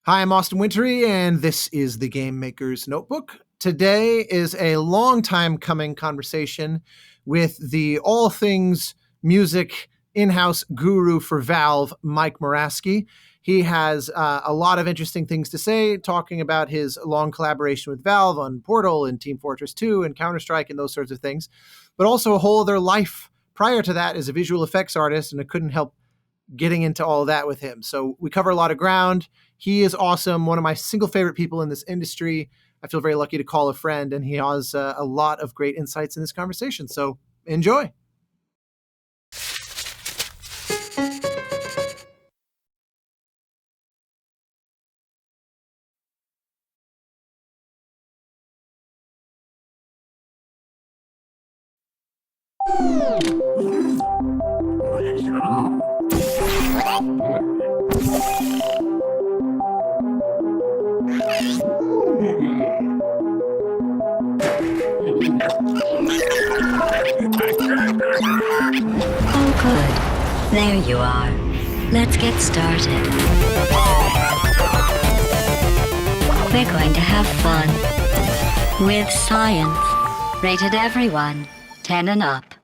Hi, I'm Austin Wintory, and this is the Game Maker's Notebook. Today is a long time coming conversation with the all things music in-house guru for Valve, Mike Morasky. He has a lot of interesting things to say, talking about his long collaboration with Valve on Portal and Team Fortress 2 and Counter-Strike and those sorts of things, but also a whole other life prior to that as a visual effects artist, and I couldn't help getting into all of that with him. So we cover a lot of ground. He is awesome, one of my single favorite people in this industry. I feel very lucky to call a friend, and he has a lot of great insights in this conversation. So enjoy. Oh, good. There you are. Let's get started. We're going to have fun. With science. Rated everyone. 10 and up.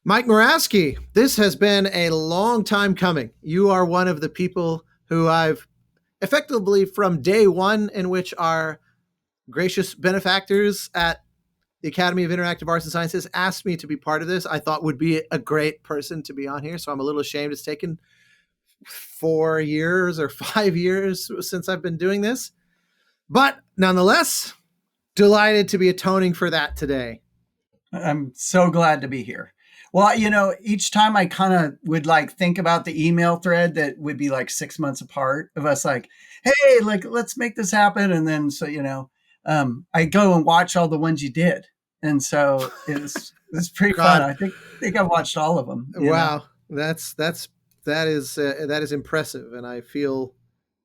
Mike Morasky, this has been a long time coming. You are one of the people who I've effectively from day one in which our gracious benefactors at the Academy of Interactive Arts and Sciences asked me to be part of this. I thought would be a great person to be on here. So I'm a little ashamed it's taken 4 years or 5 years since I've been doing this. But nonetheless, delighted to be atoning for that today. I'm so glad to be here. Well, each time I kind of would think about the email thread that would be 6 months apart of us hey, let's make this happen. And then, I go and watch all the ones you did. And so it's pretty fun. I think I've watched all of them. Wow. That is impressive. And I feel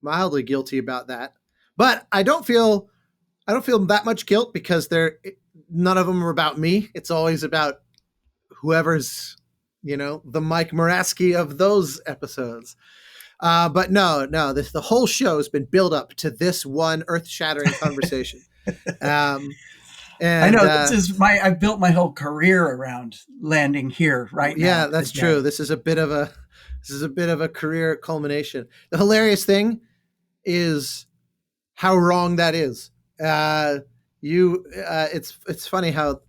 mildly guilty about that, but I don't feel that much guilt because none of them are about me. It's always about whoever's, the Mike Morasky of those episodes. But no, the whole show has been built up to this one earth-shattering conversation. And I know I've built my whole career around landing here right now. Yeah, that's true. This is a bit of a career culmination. The hilarious thing is how wrong that is. It's funny how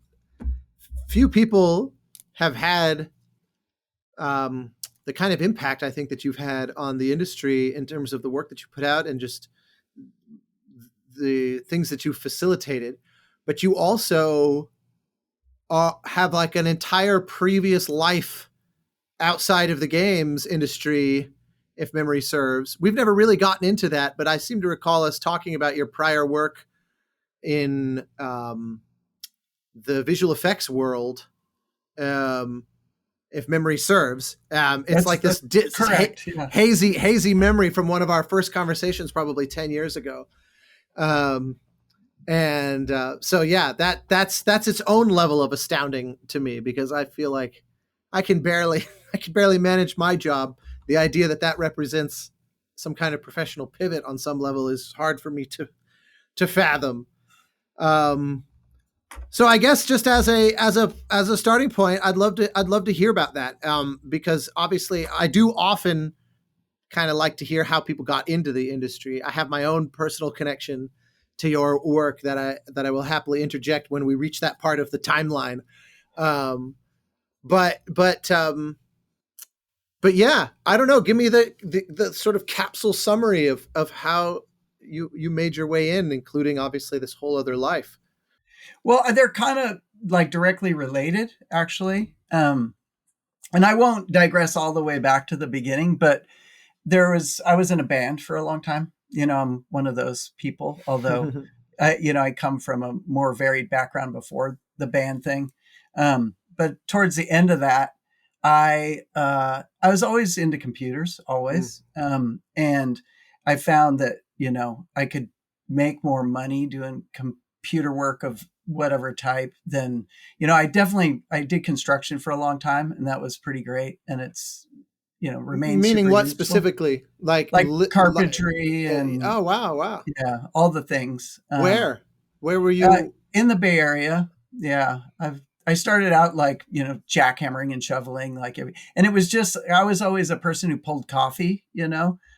few people have had the kind of impact I think that you've had on the industry in terms of the work that you put out and just the things that you've facilitated. But you also have an entire previous life outside of the games industry, if memory serves. We've never really gotten into that, but I seem to recall us talking about your prior work in the visual effects world, if memory serves. It's this hazy memory from one of our first conversations probably 10 years ago. So yeah, that's its own level of astounding to me because I feel like I can barely manage my job. The idea that represents some kind of professional pivot on some level is hard for me to fathom. So I guess just as a starting point, I'd love to hear about that. Because obviously I do often kind of like to hear how people got into the industry. I have my own personal connection to your work that I will happily interject when we reach that part of the timeline. But yeah, I don't know. Give me the sort of capsule summary of how you made your way in, including obviously this whole other life. Well, they're kind of directly related, actually. And I won't digress all the way back to the beginning, but I was in a band for a long time. I'm one of those people, although, I come from a more varied background before the band thing. But towards the end of that, I was always into computers, always. And I found that, I could make more money doing computer work of whatever type than, I did construction for a long time, and that was pretty great. And it's, remains Meaning super what useful, specifically? like carpentry and oh, wow, wow. yeah, all the things. Where? Where were you? In the Bay Area. Yeah, I started out like jackhammering and shoveling and it was just I was always a person who pulled coffee,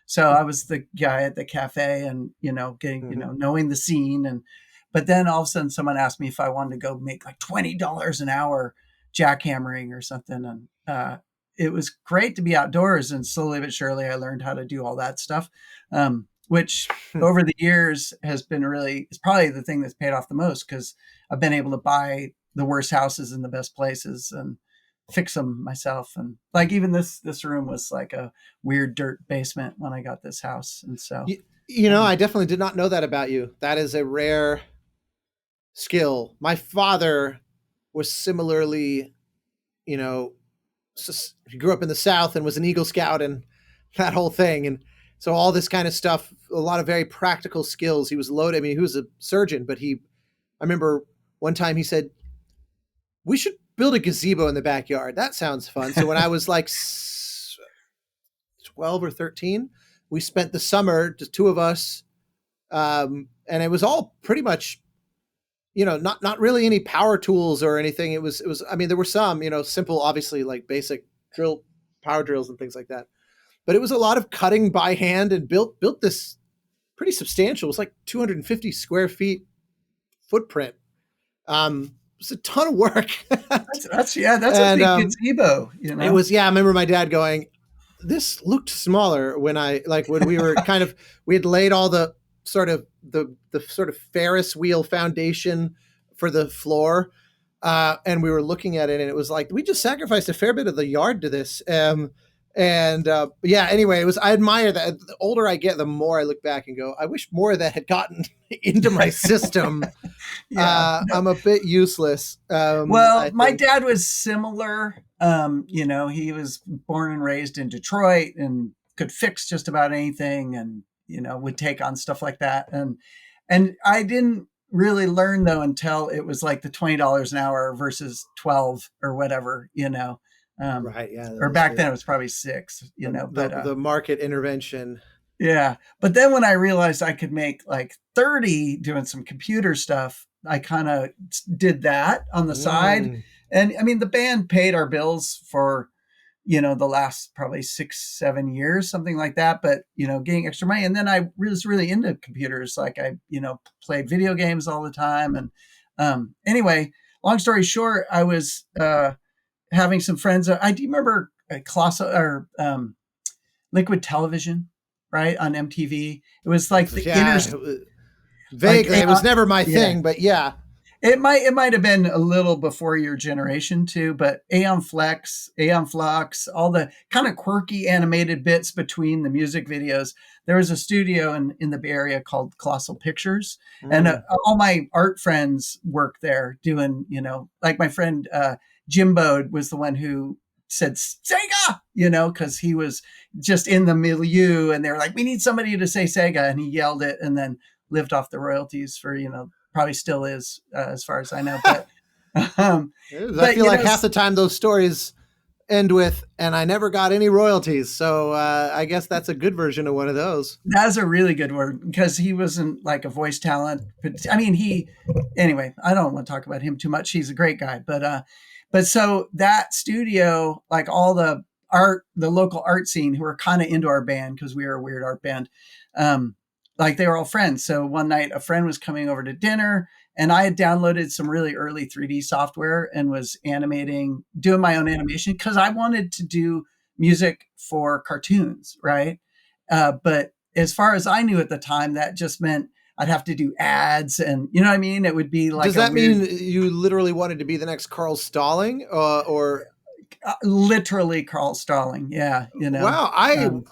so I was the guy at the cafe and getting knowing the scene but then all of a sudden someone asked me if I wanted to go make like $20 an hour jackhammering or something, and it was great to be outdoors, and slowly but surely I learned how to do all that stuff, which over the years has been it's probably the thing that's paid off the most, because I've been able to buy the worst houses in the best places and fix them myself. And like even this room was like a weird dirt basement when I got this house. And so, I definitely did not know that about you. That is a rare skill. My father was similarly, he grew up in the South and was an Eagle Scout and that whole thing. And so all this kind of stuff, a lot of very practical skills. He was loaded. I mean, he was a surgeon, but I remember one time he said, we should build a gazebo in the backyard. That sounds fun. So when I was like 12 or 13, we spent the summer, just two of us. And it was all pretty much, not really any power tools or anything. It was, I mean, there were some, simple, obviously like basic power drills and things like that. But it was a lot of cutting by hand and built this pretty substantial. It was like 250 square feet footprint. It was a ton of work. that's a big gazebo. It was, I remember my dad going, this looked smaller when we were we had laid all the sort of Ferris wheel foundation for the floor. And we were looking at it and it was like, we just sacrificed a fair bit of the yard to this. Anyway, I admire that. The older I get, the more I look back and go, I wish more of that had gotten into my system. I'm a bit useless. My dad was similar. He was born and raised in Detroit and could fix just about anything and, would take on stuff like that. And I didn't really learn though until it was like the $20 an hour versus 12 or whatever, right. Yeah. Or back then it was probably 6, but the market intervention. Yeah. But then when I realized I could make like 30 doing some computer stuff, I kind of did that on the side. And I mean, the band paid our bills for, the last probably 6-7 years, something like that. But, getting extra money. And then I was really into computers. Like I, played video games all the time. And anyway, long story short, I was having some friends. Do you remember Liquid Television, right? On MTV. It was like vaguely. It was never my thing, but yeah. It might have been a little before your generation too, but Aeon Flux, all the kind of quirky animated bits between the music videos. There was a studio in the Bay Area called Colossal Pictures, and all my art friends worked there doing, like my friend Jimbo was the one who said Sega, because he was just in the milieu, and they were like, we need somebody to say Sega, and he yelled it, and then lived off the royalties for probably still is, as far as I know. But I feel like half the time those stories end with, and I never got any royalties. So I guess that's a good version of one of those. That's a really good word, because he wasn't like a voice talent. But I mean, anyway, I don't want to talk about him too much. He's a great guy. But so that studio, like all the local art scene who were kind of into our band, because we were a weird art band, like they were all friends. So one night a friend was coming over to dinner and I had downloaded some really early 3D software and was doing my own animation because I wanted to do music for cartoons. Right. But as far as I knew at the time, that just meant I'd have to do ads and you know what I mean? It would be like, does that mean you literally wanted to be the next Carl Stalling or literally Carl Stalling. Yeah. Wow.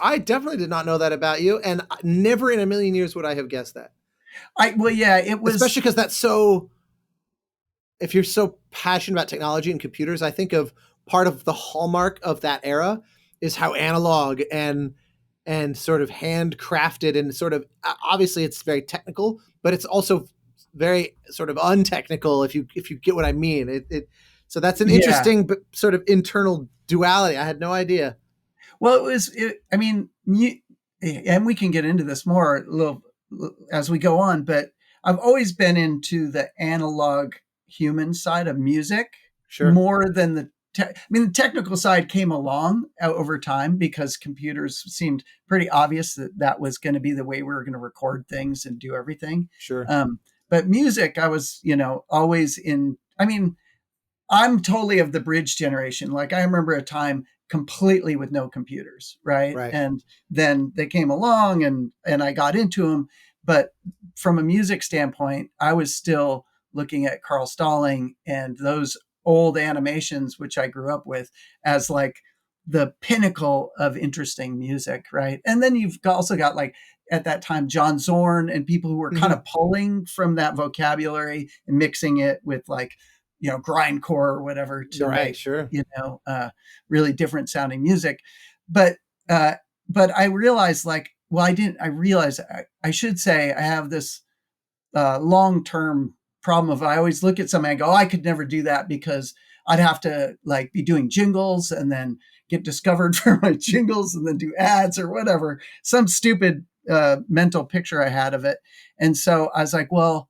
I definitely did not know that about you. And never in a million years would I have guessed that. It was, especially because that's so, if you're so passionate about technology and computers, I think of part of the hallmark of that era is how analog and sort of handcrafted and sort of, obviously it's very technical, but it's also very sort of untechnical. If you get what I mean, so that's an interesting but sort of internal duality. I had no idea. Well, I mean, and we can get into this more a little as we go on, but I've always been into the analog human side of music Sure. more than I mean, the technical side came along over time because computers seemed pretty obvious that that was going to be the way we were going to record things and do everything. Sure. But music, I was, always in. I mean, I'm totally of the bridge generation. Like I remember a time completely with no computers, right? Right. And then they came along and I got into them, but from a music standpoint, I was still looking at Carl Stalling and those old animations which I grew up with as like the pinnacle of interesting music, right? And then you've also got like at that time John Zorn and people who were kind of pulling from that vocabulary and mixing it with like grindcore or whatever to Right. make, Sure. really different sounding music. But, but I realized like, well, I realized I should say I have this long-term problem of I always look at something and go, oh, I could never do that because I'd have to like be doing jingles and then get discovered for my jingles and then do ads or whatever, some stupid mental picture I had of it. And so I was like, well,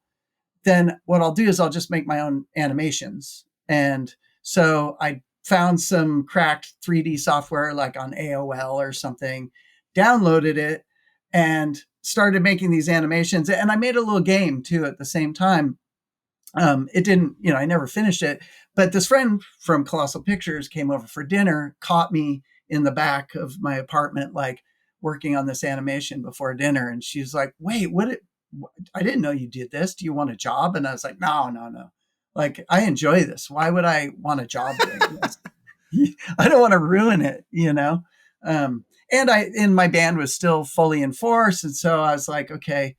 then what I'll do is I'll just make my own animations. And so I found some cracked 3D software like on AOL or something, downloaded it, and started making these animations. And I made a little game too at the same time. It didn't, I never finished it. But this friend from Colossal Pictures came over for dinner, caught me in the back of my apartment, like working on this animation before dinner. And she's like, wait, I didn't know you did this. Do you want a job? And I was like, no. Like, I enjoy this. Why would I want a job doing this? I don't want to ruin it, and my band was still fully in force. And so I was like, okay,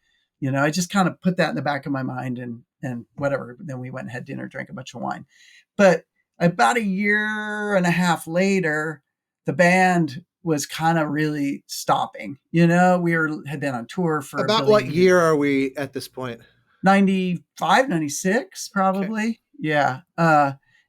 I just kind of put that in the back of my mind and whatever. Then we went and had dinner, drank a bunch of wine. But about a year and a half later, the band was kind of really stopping. Had been on tour for about what year are we at this point? 95, 96, probably. Okay. Yeah.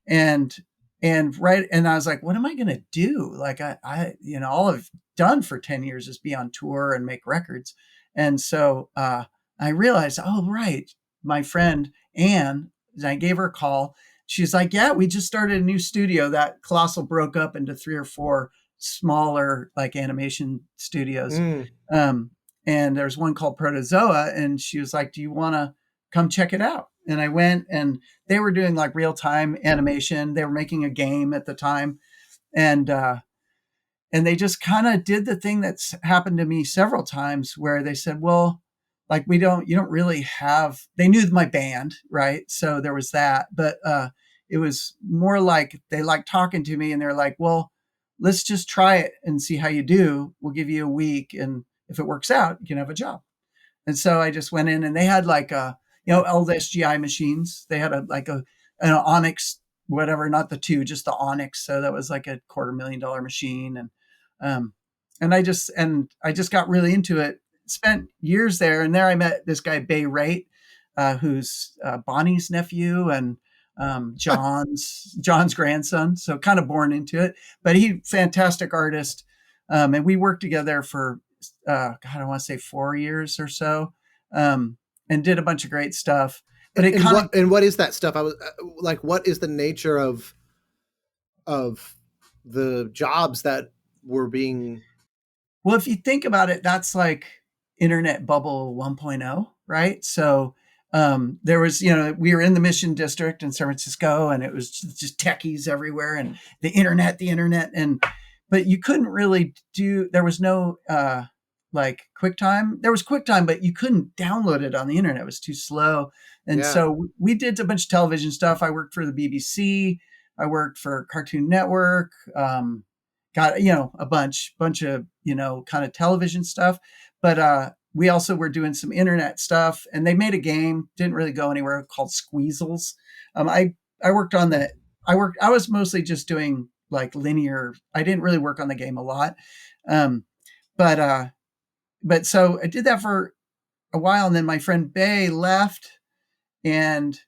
And I was like, what am I going to do? Like all I've done for 10 years is be on tour and make records. And so, I realized, oh, right. My friend, Anne, I gave her a call. She's like, yeah, we just started a new studio. That Colossal broke up into 3 or 4 smaller like animation studios. And there's one called Protozoa. And she was like, do you want to come check it out? And I went, and they were doing like real-time animation. They were making a game at the time. And they just kind of did the thing that's happened to me several times where they said, well, like you don't really have, they knew my band, right? So there was that, but it was more like they liked talking to me and they're like, well, let's just try it and see how you do. We'll give you a week. And if it works out, you can have a job. And so I just went in, and they had like old SGI machines. They had an Onyx, whatever, not the 2, just the Onyx. So that was like a $250,000 machine. And I just got really into it, spent years there. And there I met this guy, Bay Wright, who's Bonnie's nephew and John's grandson. So kind of born into it, but fantastic artist. And we worked together for, I want to say 4 years or so, and did a bunch of great stuff. But what is that stuff? I was like, what is the nature of the jobs that were being? Well, if you think about it, that's like internet bubble 1.0, right? So there was, we were in the Mission District in San Francisco, and it was just techies everywhere, and the internet, but you couldn't really there was no like QuickTime. There was QuickTime, but you couldn't download it on the internet. It was too slow. And so we did a bunch of television stuff. I worked for the BBC. I worked for Cartoon Network. Got, a bunch of, kind of television stuff. But we also were doing some internet stuff, and they made a game, didn't really go anywhere, called Squeezels. I worked on that. I was mostly just doing like linear. I didn't really work on the game a lot. But so I did that for a while, and then my friend Bay left and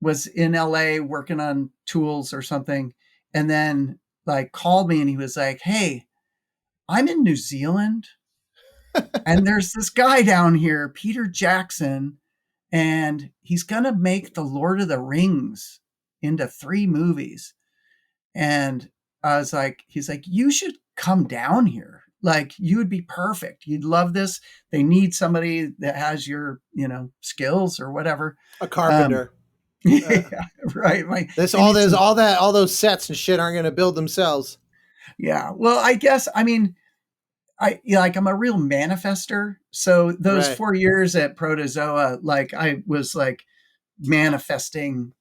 was in LA working on tools or something. And then like called me, and he was like, hey, I'm in New Zealand and there's this guy down here, Peter Jackson, and he's going to make the Lord of the Rings into 3 movies. And I was like, he's like, you should come down here. Like, you would be perfect. You'd love this. They need somebody that has your, skills or whatever. A carpenter. Yeah, right. All those sets and shit aren't going to build themselves. Yeah. Well, I guess, I mean, I'm a real manifester. So those 4 years at Protozoa, like I was like manifesting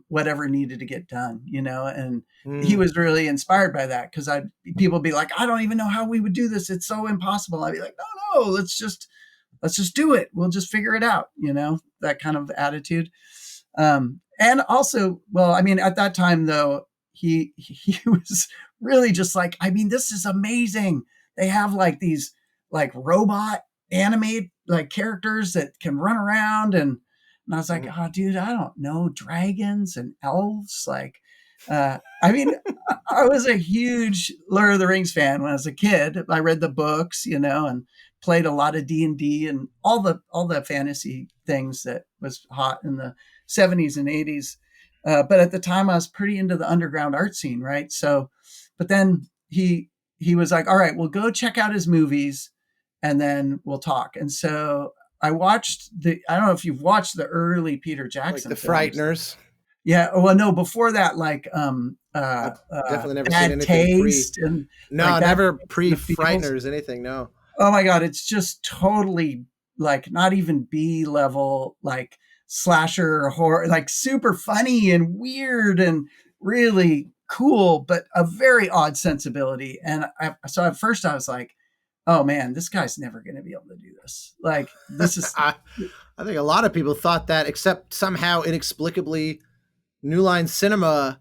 whatever needed to get done, and he was really inspired by that, because people be like, I don't even know how we would do this. It's so impossible. I'd be like, no, let's just do it. We'll just figure it out. That kind of attitude. And also, well, I mean, at that time though, he was really just like, I mean, this is amazing. They have like these like robot animate like characters that can run around, and I was like, oh, dude, I don't know dragons and elves. Like, I mean, I was a huge Lord of the Rings fan when I was a kid. I read the books, and played a lot of D&D and all the fantasy things that was hot in the 70s and 80s. But at the time, I was pretty into the underground art scene, right? So, but then he was like, all right, well, go check out his movies and then we'll talk. And so I watched I don't know if you've watched the early Peter Jackson, like the films. Frighteners. Yeah. Well, no, before that, like, I've definitely never Bad seen anything Taste and no, like never pre-Frighteners, anything. No. Oh my God. It's just totally like not even B level, like slasher horror, like super funny and weird and really cool, but a very odd sensibility. And so at first I was like, oh man, this guy's never going to be able to do this. Like, this is. I think a lot of people thought that, except somehow inexplicably New Line Cinema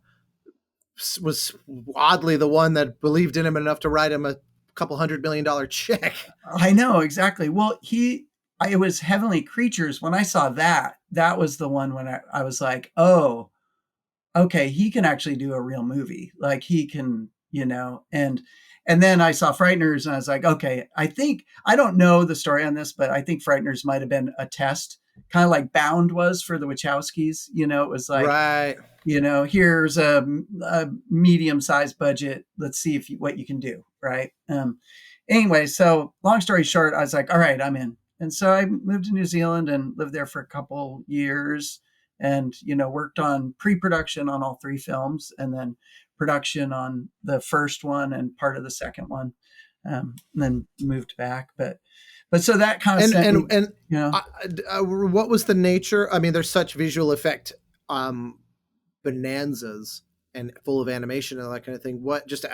was oddly the one that believed in him enough to write him a couple $100 million check. I know, exactly. Well, it was Heavenly Creatures. When I saw that was the one when I was like, oh, okay, he can actually do a real movie. Like he can, and then I saw Frighteners and I was like, okay, I don't know the story on this, but I think Frighteners might've been a test, kind of like Bound was for the Wachowskis. It was like, right. Here's a medium-sized budget. Let's see what you can do. Right. Anyway, so long story short, I was like, all right, I'm in. And so I moved to New Zealand and lived there for a couple years and, worked on pre-production on all 3 films and then production on the first one and part of the second one. And then moved back. But so that kind of what was the nature? I mean, there's such visual effect bonanzas and full of animation and that kind of thing. What just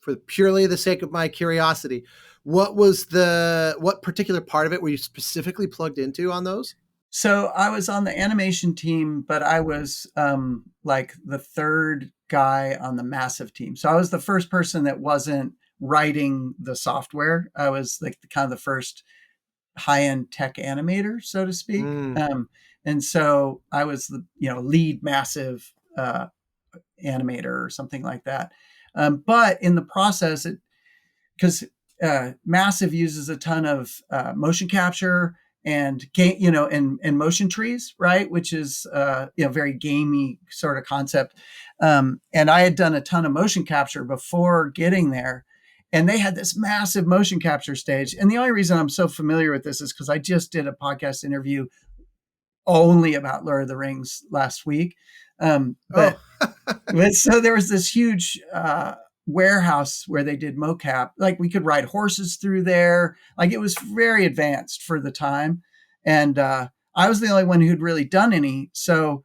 for purely the sake of my curiosity, what particular part of it were you specifically plugged into on those? So I was on the animation team, but I was like the third guy on the massive team. So I was the first person that wasn't writing the software. I was like kind of the first high-end tech animator, so to speak. And so I was the lead massive animator or something like that. But in the process, because Massive uses a ton of motion capture and and motion trees, right? Which is very gamey sort of concept. And I had done a ton of motion capture before getting there. And they had this massive motion capture stage. And the only reason I'm so familiar with this is because I just did a podcast interview only about Lord of the Rings last week. But so there was this huge warehouse where they did mocap. Like we could ride horses through there. Like it was very advanced for the time. And I was the only one who'd really done any. So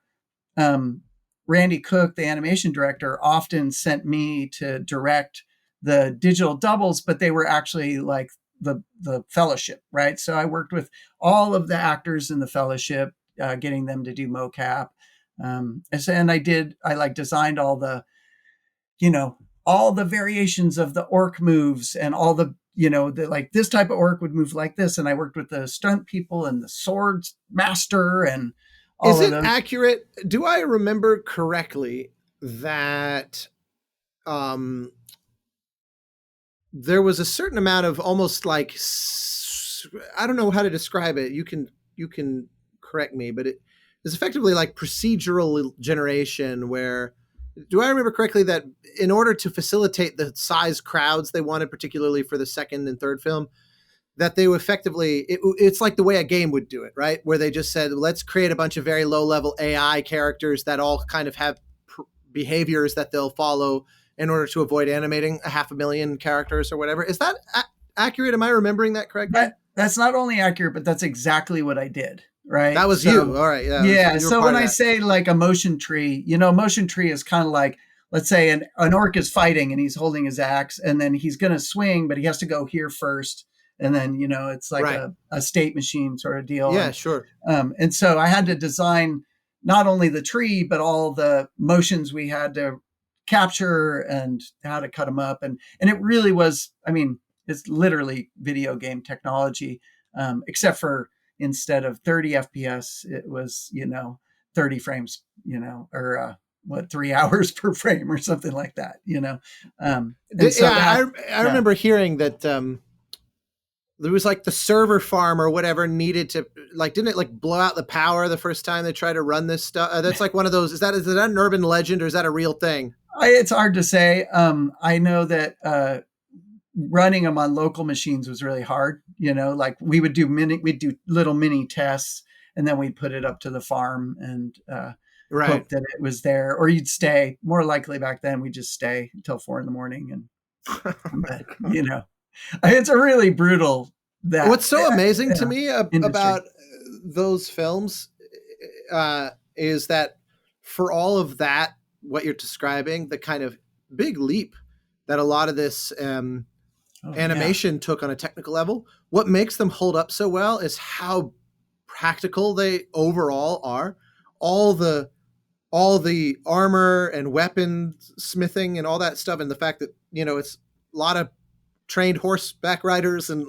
Randy Cook, the animation director, often sent me to direct the digital doubles, but they were actually like the fellowship, right? So I worked with all of the actors in the fellowship, getting them to do mocap. And I designed all the, all the variations of the orc moves and all the, like this type of orc would move like this. And I worked with the stunt people and the swords master and all of those. Is it accurate? Do I remember correctly that there was a certain amount of almost like I don't know how to describe it. You can correct me, but it is effectively like procedural generation where, do I remember correctly that in order to facilitate the size crowds they wanted, particularly for the second and third film, that they effectively, it's like the way a game would do it, right? Where they just said, let's create a bunch of very low level AI characters that all kind of have behaviors that they'll follow in order to avoid animating 500,000 characters or whatever. Is that accurate? Am I remembering that correctly? That's not only accurate, but that's exactly what I did. Right. That was you. All right. Yeah. Yeah. So when I say like a motion tree, motion tree is kind of like, let's say an orc is fighting and he's holding his axe and then he's going to swing, but he has to go here first. And then, it's like a state machine sort of deal. Yeah, sure. And so I had to design not only the tree, but all the motions we had to capture and how to cut them up. And it really was, it's literally video game technology, except for instead of 30 FPS, it was, 30 frames, or 3 hours per frame or something like that, I remember hearing that there was like the server farm or whatever needed to didn't it like blow out the power the first time they tried to run this stuff? That's like one of those, is that an urban legend or is that a real thing? It's hard to say. I know that running them on local machines was really hard. Like we'd do little mini tests and then we'd put it up to the farm and hope that it was there, or you'd stay. More likely back then, we'd just stay until 4 a.m. But, it's a really brutal. What's so amazing to me about those films is that for all of that, what you're describing, the kind of big leap that a lot of this animation took on a technical level, what makes them hold up so well is how practical they overall are. All the armor and weapon smithing and all that stuff, and the fact that it's a lot of trained horseback riders and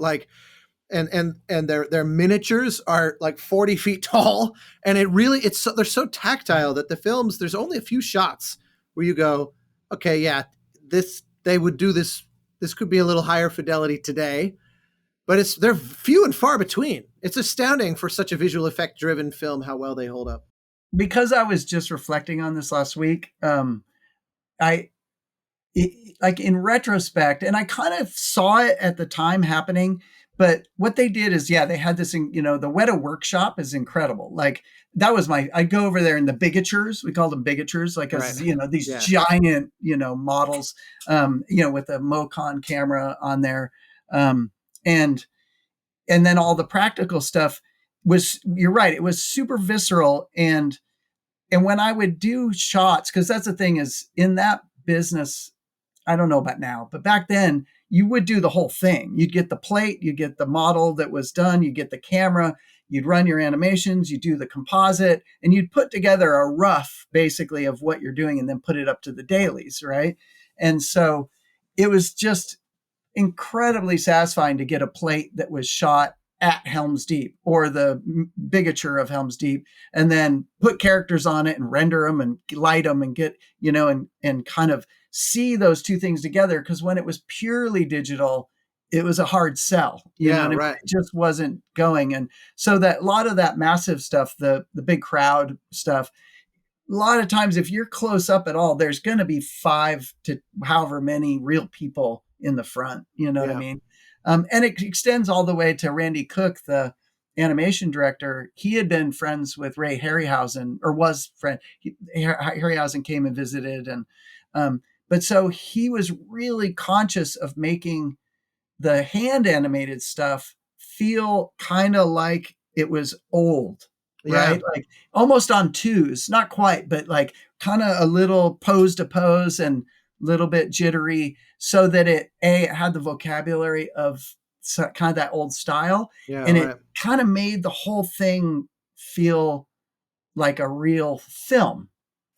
and their miniatures are like 40 feet tall, and they're so tactile that the films, there's only a few shots where you go, okay, yeah, they would do this could be a little higher fidelity today, but they're few and far between. It's astounding for such a visual effect driven film how well they hold up. Because I was just reflecting on this last week, like in retrospect, and I kind of saw it at the time happening, but what they did is, they had this, the Weta workshop is incredible. Like that was I'd go over there in the bigatures, we called them bigatures, like, these giant, models, with a Mocon camera on there. And then all the practical stuff was, you're right, it was super visceral. And when I would do shots, because that's the thing is in that business, I don't know about now, but back then you would do the whole thing. You'd get the plate, you'd get the model that was done, you'd get the camera, you'd run your animations, you do the composite, and you'd put together a rough basically of what you're doing and then put it up to the dailies, right? And so it was just incredibly satisfying to get a plate that was shot at Helm's Deep or the bigature of Helm's Deep, and then put characters on it and render them and light them and get, and kind of see those two things together. Because when it was purely digital, it was a hard sell. You know what I mean? It just wasn't going. And so that a lot of that massive stuff, the big crowd stuff, a lot of times if you're close up at all, there's going to be 5 to however many real people in the front. You know what I mean? And it extends all the way to Randy Cook, the animation director. He had been friends with Ray Harryhausen, or was friend. Harryhausen came and visited, and but so he was really conscious of making the hand animated stuff feel kind of like it was old, right? Like almost on twos, not quite, but like kind of a little pose to pose and little bit jittery, so that it had the vocabulary of kind of that old style, it kind of made the whole thing feel like a real film,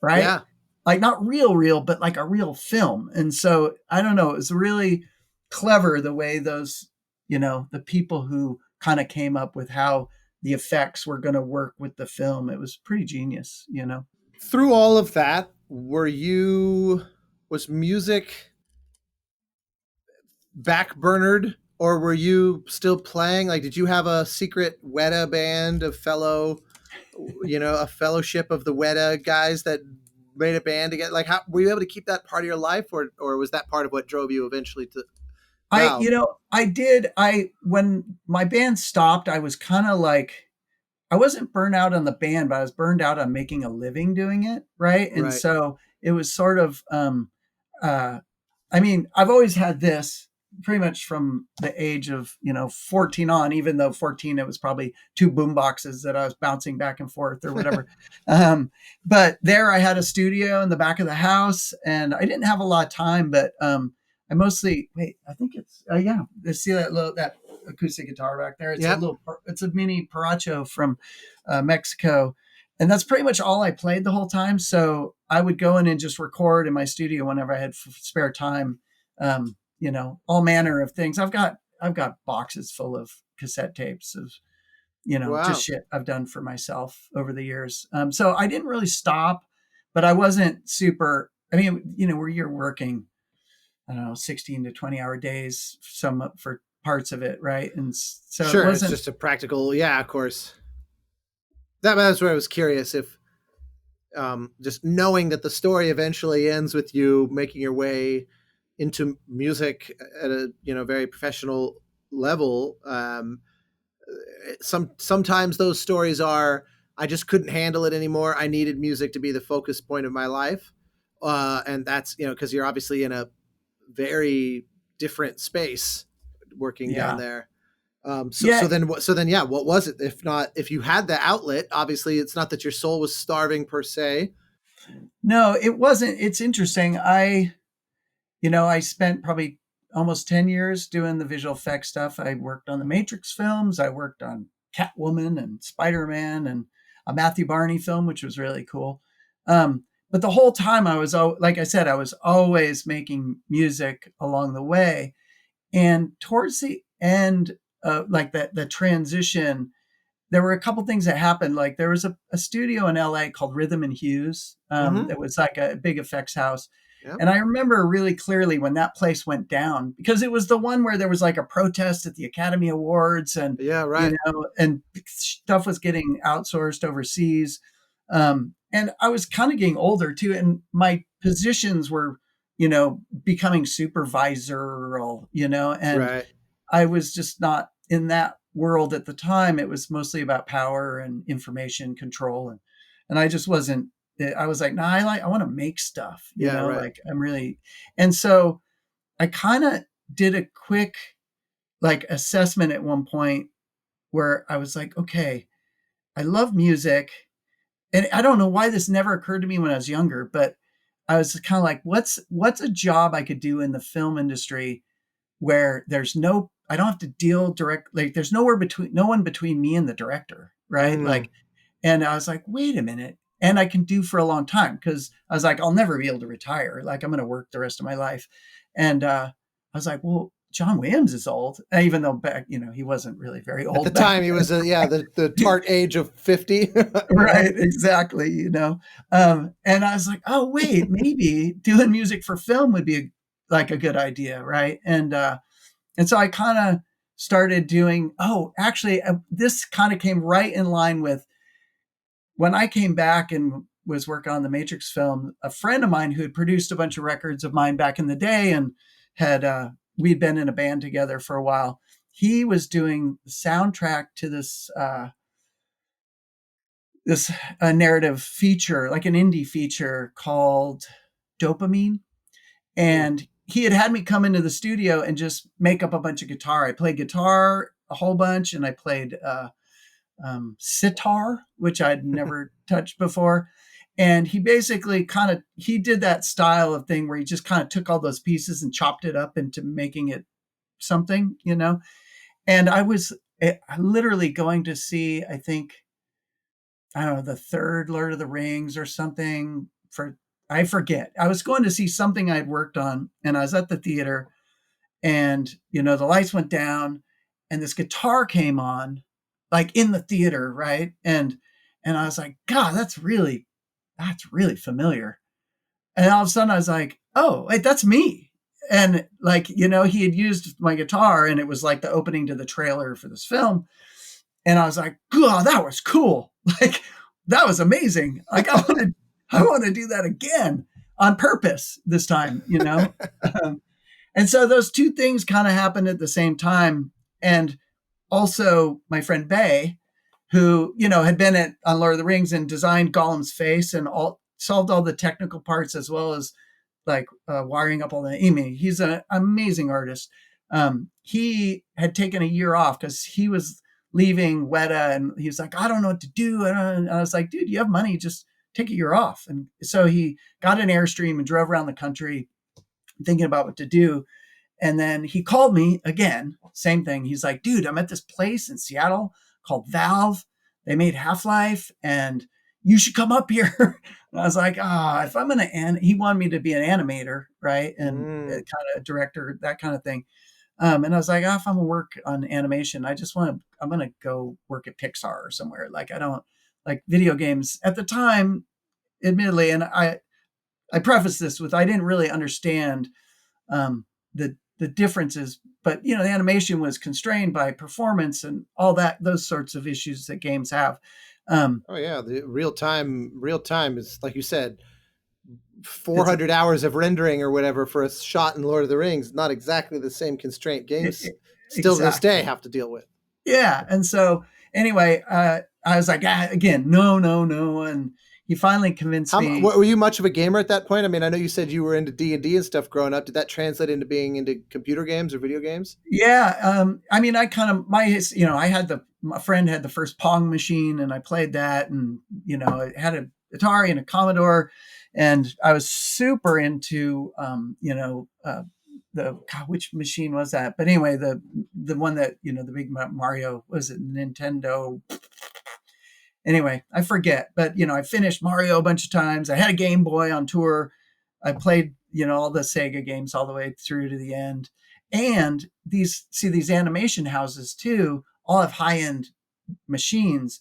right? Yeah. Like not real, but like a real film. And so I don't know, it was really clever the way those, the people who kind of came up with how the effects were going to work with the film. It was pretty genius, Through all of that, was music backburnered, or were you still playing? Like, did you have a secret Weta band of a fellowship of the Weta guys that made a band together? Like, how were you able to keep that part of your life, or was that part of what drove you eventually to Valve? I did. When my band stopped, I was kind of like, I wasn't burned out on the band, but I was burned out on making a living doing it. Right. And Right. so it was sort of, uh, I mean, I've always had this pretty much from the age of, 14 on, even though 14, it was probably two boom boxes that I was bouncing back and forth or whatever. But there I had a studio in the back of the house and I didn't have a lot of time, but I mostly, wait, I think it's, yeah, see that acoustic guitar back there. It's Yep. it's a mini Paracho from Mexico. And that's pretty much all I played the whole time. So I would go in and just record in my studio whenever I had spare time. All manner of things. I've got boxes full of cassette tapes of, just Wow. shit I've done for myself over the years. So I didn't really stop, but I wasn't super, I mean, where you're working, I don't know, 16 to 20-hour days, some for parts of it. Right. And so it Sure, it's wasn't, just a practical. Yeah, of course. That's where I was curious if just knowing that the story eventually ends with you making your way into music at a very professional level. Sometimes those stories are, I just couldn't handle it anymore. I needed music to be the focus point of my life, and that's because you're obviously in a very different space working down yeah. there. Yeah. So then, yeah, what was it? If you had the outlet, obviously it's not that your soul was starving per se. No, it wasn't. It's interesting. I spent probably almost 10 years doing the visual effects stuff. I worked on the Matrix films. I worked on Catwoman and Spider-Man and a Matthew Barney film, which was really cool. But the whole time I was, like I said, I was always making music along the way. And towards the end, like the transition, there were a couple things that happened. Like there was a studio in LA called Rhythm and Hues. Mm-hmm. That was like a big effects house. Yep. And I remember really clearly when that place went down because it was the one where there was like a protest at the Academy Awards and, Yeah. Right. and stuff was getting outsourced overseas. And I was kind of getting older too. And my positions were, becoming supervisorial, and Right. I was just not in that world at the time. It was mostly about power and information control. And I just wasn't, I was like, no, I want to make stuff, Yeah. Right. like I'm really, and so I kind of did a quick like assessment at one point where I was like, okay, I love music. And I don't know why this never occurred to me when I was younger, but I was kind of like, what's a job I could do in the film industry where I don't have to deal like there's no one between me and the director. Right. Mm. Like, and I was like, wait a minute. And I can do for a long time. Cause I was like, I'll never be able to retire. Like I'm going to work the rest of my life. And, I was like, well, John Williams is old, even though back, he wasn't really very At the old back time, he then. was the tart age of 50. Right. Exactly. And I was like, oh, wait, maybe doing music for film would be like a good idea. Right. And so I kind of started doing, actually, this kind of came right in line with when I came back and was working on the Matrix film. A friend of mine who had produced a bunch of records of mine back in the day and we'd been in a band together for a while. He was doing the soundtrack to this narrative feature, like an indie feature called Dopamine. And he had me come into the studio and just make up a bunch of guitar. I played guitar a whole bunch, and I played sitar, which I'd never touched before. And he basically he did that style of thing where he just kind of took all those pieces and chopped it up into making it something, And I was literally going to see, I think, I don't know, the third Lord of the Rings or something I forget. I was going to see something I'd worked on, and I was at the theater, and the lights went down, and this guitar came on, like in the theater, right? And I was like, God, that's really familiar. And all of a sudden, I was like, oh, wait, that's me. And like, he had used my guitar and it was like the opening to the trailer for this film. And I was like, God, that was cool. Like, that was amazing. Like, I want to do that again on purpose this time, Um, and so those two things kind of happened at the same time. And also my friend Bay, who, had been on Lord of the Rings and designed Gollum's face and solved all the technical parts as well as like wiring up all the Amy. He's an amazing artist. He had taken a year off because he was leaving Weta and he was like, I don't know what to do. And I was like, dude, you have money, just take a year off. And so he got an Airstream and drove around the country thinking about what to do. And then he called me again, same thing. He's like, dude, I'm at this place in Seattle called Valve. They made Half-Life and you should come up here. And I was like, if I'm going to, he wanted me to be an animator, right? And kind of director, that kind of thing. And I was like, if I'm going to work on animation, I'm going to go work at Pixar or somewhere. Like, I don't like video games at the time, admittedly. And I preface this with, I didn't really understand the differences, but the animation was constrained by performance and all that, those sorts of issues that games have. The real time is, like you said, 400 hours of rendering or whatever for a shot in Lord of the Rings. Not exactly the same constraint games still to this day have to deal with. Yeah. And so anyway, I was like, again, no. And he finally convinced me. Were you much of a gamer at that point? I mean, I know you said you were into D&D and stuff growing up. Did that translate into being into computer games or video games? Yeah. I mean, I kind of, I had my friend had the first Pong machine and I played that and, it had a Atari and a Commodore and I was super into, which machine was that? But anyway, the one that, the big Mario, was it Nintendo? Anyway, I forget, but I finished Mario a bunch of times. I had a Game Boy on tour. I played, all the Sega games all the way through to the end. And these animation houses too, all have high-end machines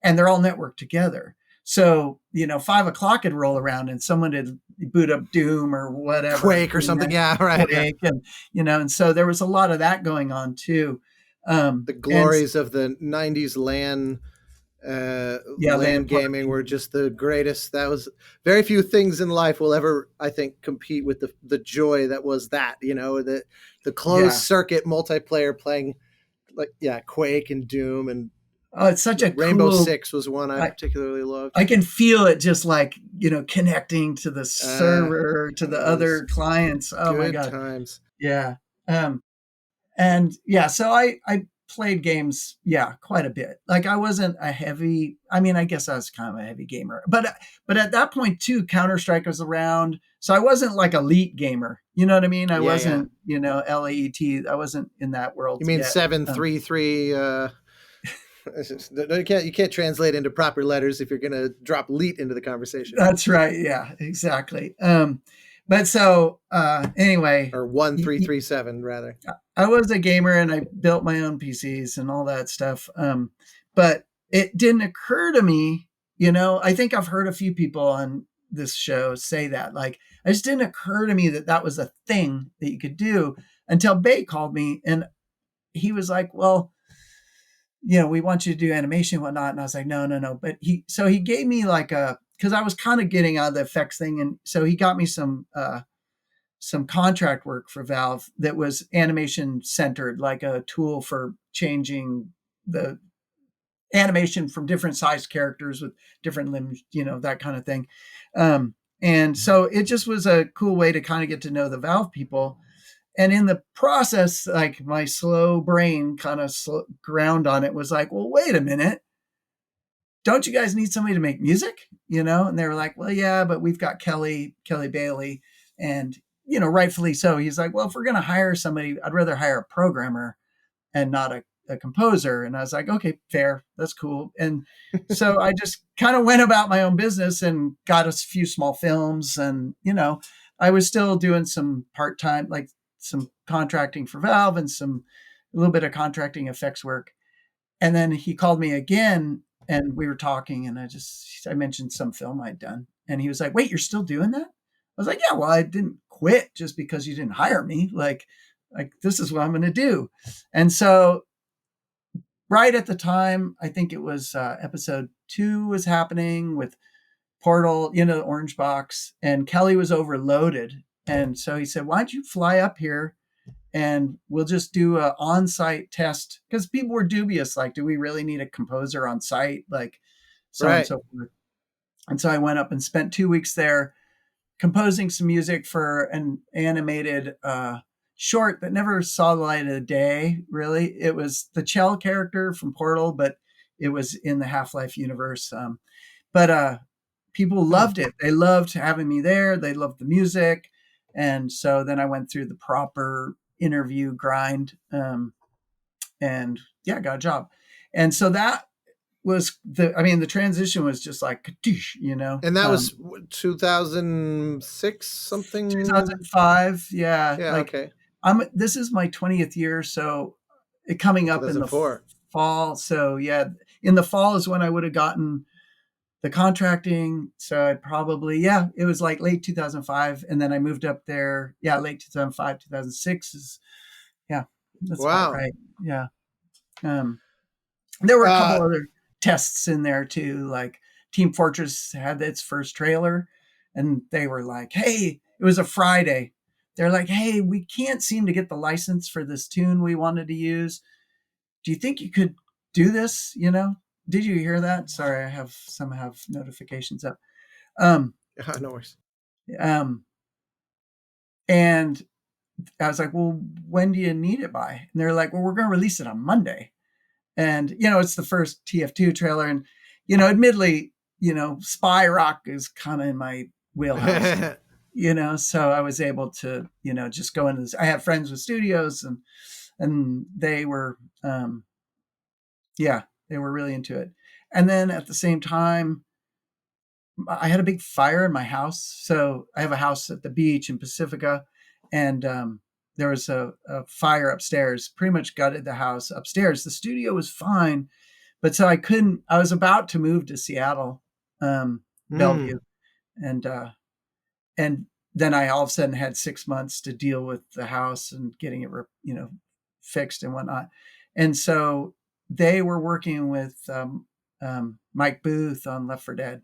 and they're all networked together. So, 5 o'clock would roll around and someone would boot up Doom or whatever. Quake or something. Yeah, right. Quake, and, and so there was a lot of that going on too. The glories of the 90s LAN gaming were just the greatest. That was very few things in life will ever, I think, compete with the joy that was that, the closed circuit multiplayer playing Quake and Doom and it's such a Rainbow Six was one I particularly loved. I can feel it just like, connecting to the server, to the other clients. Oh my God. Times. Yeah. So I played games, quite a bit. Like I wasn't I guess I was kind of a heavy gamer, but at that point too, Counter-Strike was around. So I wasn't like elite gamer. You know what I mean? I wasn't, LAET. I wasn't in that world. You mean 733, you can't translate into proper letters if you're going to drop elite into the conversation. That's right. Yeah, exactly. But so anyway, or 1337 rather. I was a gamer and I built my own PCs and all that stuff. But it didn't occur to me, I think I've heard a few people on this show say that, like, it just didn't occur to me that was a thing that you could do until Bay called me and he was like, well, we want you to do animation and whatnot. And I was like, no. But he gave me like because I was kind of getting out of the effects thing. And so he got me some contract work for Valve that was animation centered, like a tool for changing the animation from different size characters with different limbs, that kind of thing. And so it just was a cool way to kind of get to know the Valve people. And in the process, like my slow brain kind of ground on it was like, well, wait a minute. Don't you guys need somebody to make music? And they were like, well, yeah, but we've got Kelly Bailey. And, rightfully so. He's like, well, if we're going to hire somebody, I'd rather hire a programmer and not a composer. And I was like, okay, fair. That's cool. And so I just kind of went about my own business and got a few small films. And, I was still doing some part-time, like some contracting for Valve and a little bit of contracting effects work. And then he called me again and we were talking and I mentioned some film I'd done. And he was like, wait, you're still doing that? I was like, yeah, well, I didn't quit just because you didn't hire me. Like this is what I'm going to do. And so right at the time, I think it was episode 2 was happening with Portal, the orange box, and Kelly was overloaded. And so he said, why don't you fly up here and we'll just do a on-site test? Because people were dubious, like, do we really need a composer on site? Like, so on and so forth. And so I went up and spent 2 weeks there composing some music for an animated short that never saw the light of the day, really. It was the Chell character from Portal, but it was in the Half-Life universe. But people loved it. They loved having me there. They loved the music. And so then I went through the proper interview grind and got a job. And so that was the transition was just like, kadoosh, And that was 2006 something? 2005. Yeah. Okay. This is my 20th year. So coming up in the fall. So yeah, in the fall is when I would have gotten the contracting. So I probably, it was like late 2005. And then I moved up there. Yeah. Late 2005, 2006 is, that's about right. Yeah. There were a couple other tests in there too. Like Team Fortress had its first trailer and they were like, hey, it was a Friday. They're like, hey, we can't seem to get the license for this tune we wanted to use. Do you think you could do this? Did you hear that? Sorry, I have notifications up. No worries. And I was like, well, when do you need it by? And they're like, well, we're going to release it on Monday. And, it's the first TF2 trailer. And, admittedly, spy rock is kind of in my wheelhouse, so I was able to, just go into this. I have friends with studios and they were, they were really into it. And then at the same time, I had a big fire in my house. So I have a house at the beach in Pacifica, and there was a fire upstairs, pretty much gutted the house upstairs. The studio was fine, but so I was about to move to Seattle, Bellevue. And then I all of a sudden had 6 months to deal with the house and getting it, fixed and whatnot. And so they were working with Mike Booth on Left 4 Dead.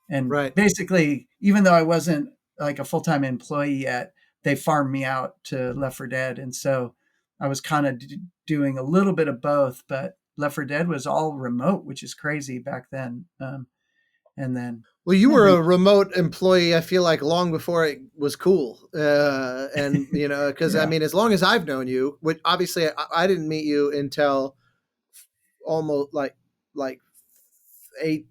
And basically, even though I wasn't like a full-time employee yet, they farmed me out to Left 4 Dead. And so I was kind of doing a little bit of both, but Left 4 Dead was all remote, which is crazy back then. And then... Well, you were a remote employee, I feel like, long before it was cool. And, because I mean, as long as I've known you, which obviously I didn't meet you until almost like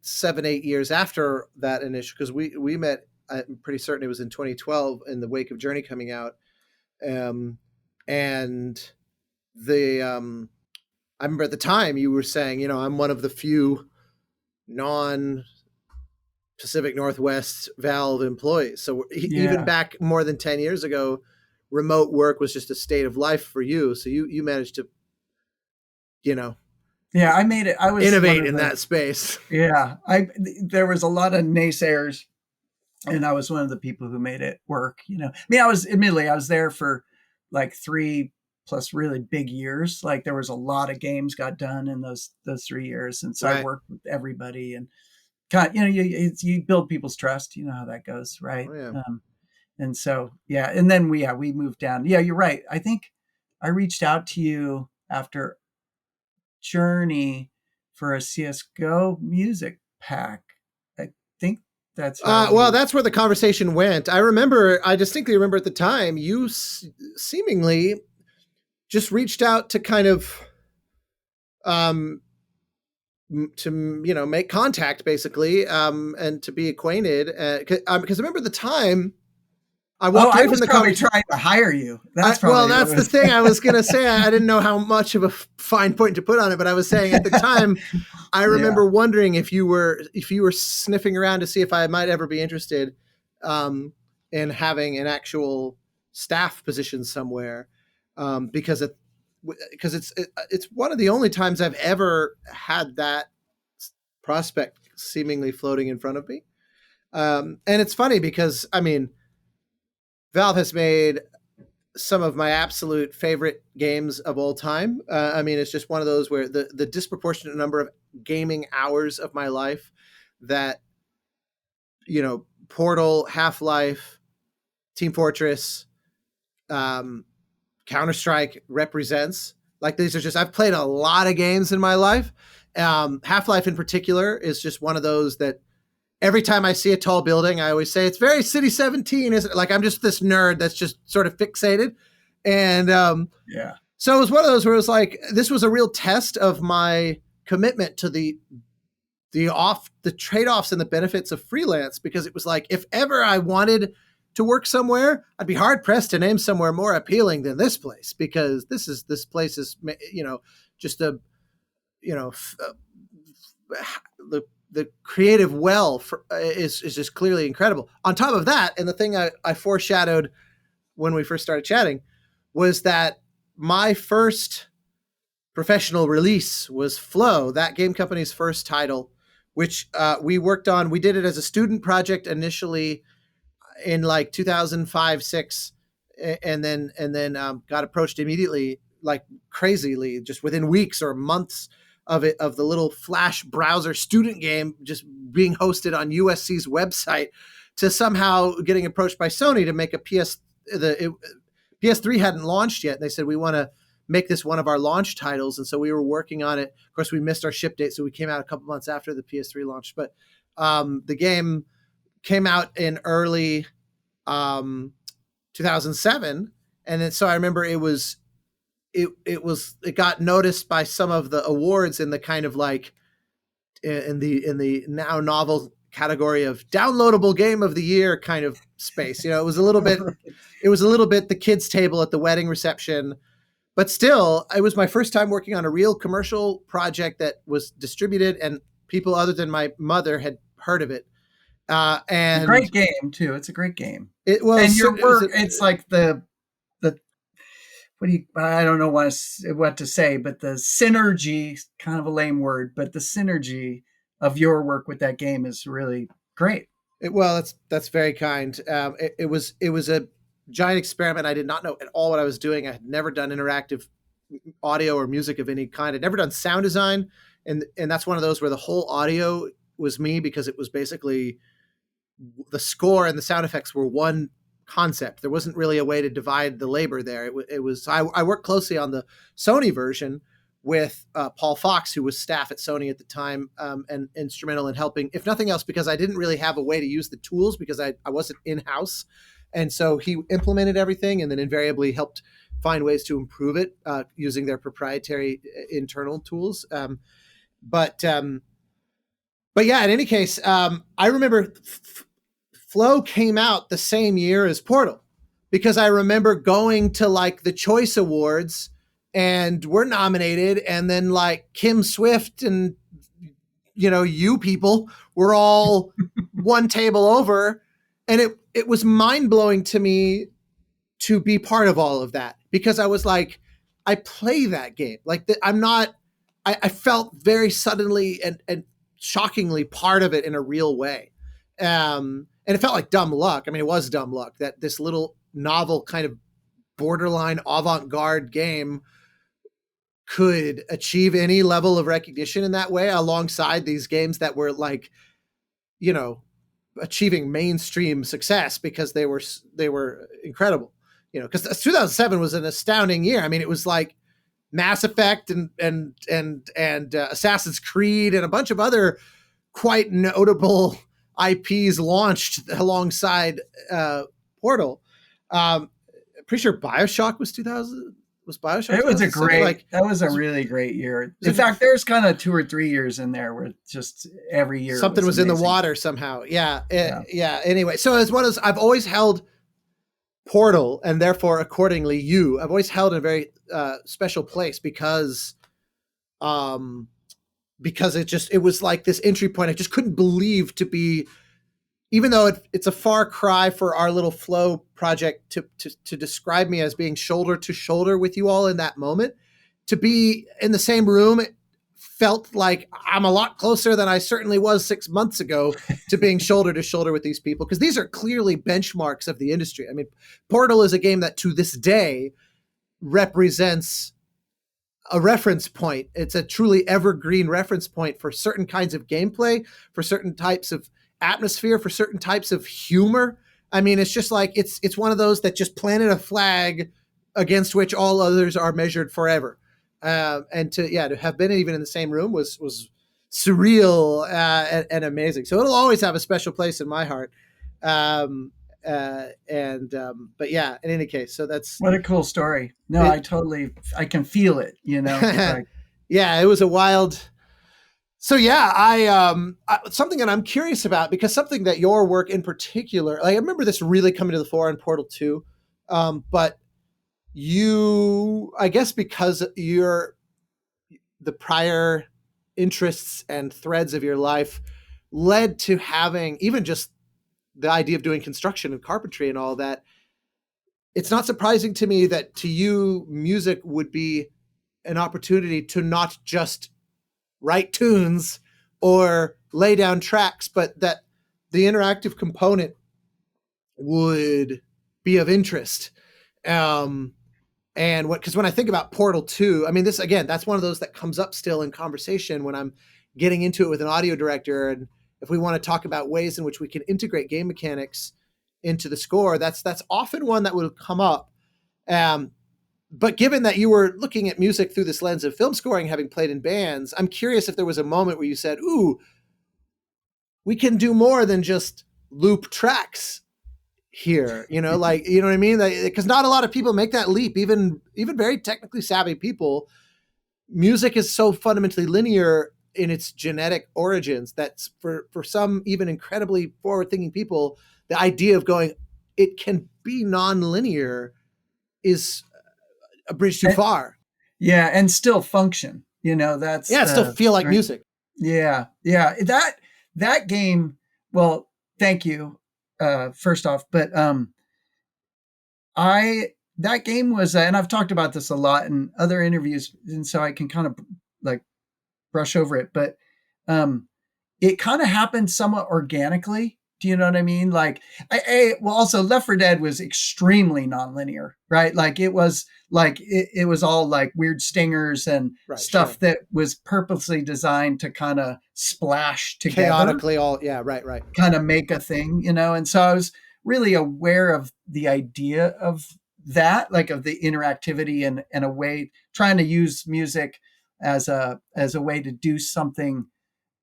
7, 8 years after that initial, because we met, I'm pretty certain it was in 2012 in the wake of Journey coming out. And I remember at the time you were saying, I'm one of the few non-Pacific Northwest Valve employees. So even back more than 10 years ago, remote work was just a state of life for you. So you managed to, I made it. I was innovate in that space. Yeah. There was a lot of naysayers, and I was one of the people who made it work. I mean, I was there for like 3+ really big years. Like there was a lot of games got done in those 3 years. And so I worked with everybody and kind of, you build people's trust, how that goes. Right. Oh, yeah. And so, and then we moved down. Yeah, you're right. I think I reached out to you after Journey for a CSGO music pack. I think that's that's where the conversation went. I distinctly remember at the time you seemingly just reached out to kind of to make contact basically and to be acquainted, because I remember at the time I walked away from the probably trying to hire you. That's the thing I was going to say. I didn't know how much of a fine point to put on it, but I was saying at the time, I remember wondering if you were sniffing around to see if I might ever be interested in having an actual staff position somewhere, because it's one of the only times I've ever had that prospect seemingly floating in front of me. And it's funny because, I mean, Valve has made some of my absolute favorite games of all time. I mean, it's just one of those where the disproportionate number of gaming hours of my life that, Portal, Half-Life, Team Fortress, Counter-Strike represents. Like, these are just, I've played a lot of games in my life. Half-Life in particular is just one of those that every time I see a tall building, I always say it's very City 17, isn't it? Like, I'm just this nerd that's just sort of fixated. And Yeah. so it was one of those where it was like, this was a real test of my commitment to the trade-offs and the benefits of freelance, because it was like, if ever I wanted to work somewhere, I'd be hard pressed to name somewhere more appealing than this place, because this place is, just a, the creative well is just clearly incredible. On top of that, and the thing I foreshadowed when we first started chatting was that my first professional release was Flow, that game company's first title, which we worked on. We did it as a student project initially in like 2005, 6, and then got approached immediately, like crazily, just within weeks or months of the little Flash browser student game just being hosted on USC's website, to somehow getting approached by Sony to make a PS3 hadn't launched yet. And they said, we want to make this one of our launch titles. And so we were working on it. Of course, we missed our ship date, so we came out a couple months after the PS3 launched. But the game came out in early 2007. And then, so I remember it got noticed by some of the awards in the kind of like in the now novel category of downloadable game of the year kind of space. It was a little bit the kids table at the wedding reception, but still, it was my first time working on a real commercial project that was distributed and people other than my mother had heard of it. And it's a great game too. It's a great game. It was, and your work. It's like the I don't know what to say, but the synergy, kind of a lame word, but the synergy of your work with that game is really great. That's very kind. It was a giant experiment. I did not know at all what I was doing. I had never done interactive audio or music of any kind. I'd never done sound design, and that's one of those where the whole audio was me, because it was basically the score and the sound effects were one concept. There wasn't really a way to divide the labor there. It was I worked closely on the Sony version with Paul Fox, who was staff at Sony at the time, and instrumental in helping, if nothing else, because I didn't really have a way to use the tools because I wasn't in-house. And so he implemented everything and then invariably helped find ways to improve it using their proprietary internal tools. But yeah, in any case, I remember Flow came out the same year as Portal, because I remember going to like the Choice Awards and we're nominated, and then like Kim Swift and you people were all one table over, and it was mind-blowing to me to be part of all of that, because I was like, I play that game. Like I felt very suddenly and shockingly part of it in a real way. And it felt like dumb luck. I mean, it was dumb luck that this little novel kind of borderline avant-garde game could achieve any level of recognition in that way, alongside these games that were like, achieving mainstream success because they were incredible. Because 2007 was an astounding year. I mean, it was like Mass Effect and Assassin's Creed and a bunch of other quite notable IPs launched alongside Portal. Pretty sure BioShock was 2000. Was BioShock? It was that was a really great year. In fact, there's kind of 2 or 3 years in there where just every year something was in the water somehow. Yeah. Anyway, so as one as I've always held Portal, and therefore accordingly I've always held in a very special place because it was like this entry point I just couldn't believe to be, even though it's a far cry for our little Flow project to describe me as being shoulder to shoulder with you all in that moment, to be in the same room felt like I'm a lot closer than I certainly was 6 months ago to being shoulder to shoulder with these people, because these are clearly benchmarks of the industry. I mean, Portal is a game that to this day represents a reference point. It's a truly evergreen reference point for certain kinds of gameplay, for certain types of atmosphere, for certain types of humor. I mean, it's just like it's one of those that just planted a flag against which all others are measured forever. And to have been even in the same room was surreal and amazing. So it'll always have a special place in my heart. But yeah, in any case, so that's what a cool story. No, I can feel it, Yeah, it was a wild. So yeah, I something that I'm curious about, because something that your work in particular, like I remember this really coming to the fore in Portal 2, but you, I guess because the prior interests and threads of your life led to having even just the idea of doing construction and carpentry and all that, it's not surprising to me that to you, music would be an opportunity to not just write tunes or lay down tracks, but that the interactive component would be of interest. Because when I think about Portal 2, I mean, this, again, that's one of those that comes up still in conversation when I'm getting into it with an audio director. And if we want to talk about ways in which we can integrate game mechanics into the score, that's often one that will come up. But given that you were looking at music through this lens of film scoring, having played in bands, I'm curious if there was a moment where you said, ooh, we can do more than just loop tracks here, like, you know what I mean? Because not a lot of people make that leap, even very technically savvy people. Music is so fundamentally linear in its genetic origins that's for some even incredibly forward-thinking people, the idea of going, it can be non-linear is a bridge too far. Yeah, and still function. Still feel like music. Yeah. That game. Well, thank you. First off, but that game was, and I've talked about this a lot in other interviews, and so I can kind of like brush over it, but it kind of happened somewhat organically. Do you know what I mean? Like, also Left 4 Dead was extremely nonlinear, right? Like it was all like weird stingers and stuff that was purposely designed to kind of splash together. Chaotically right. Kind of make a thing, And so I was really aware of the idea of that, like of the interactivity and a way, trying to use music as a way to do something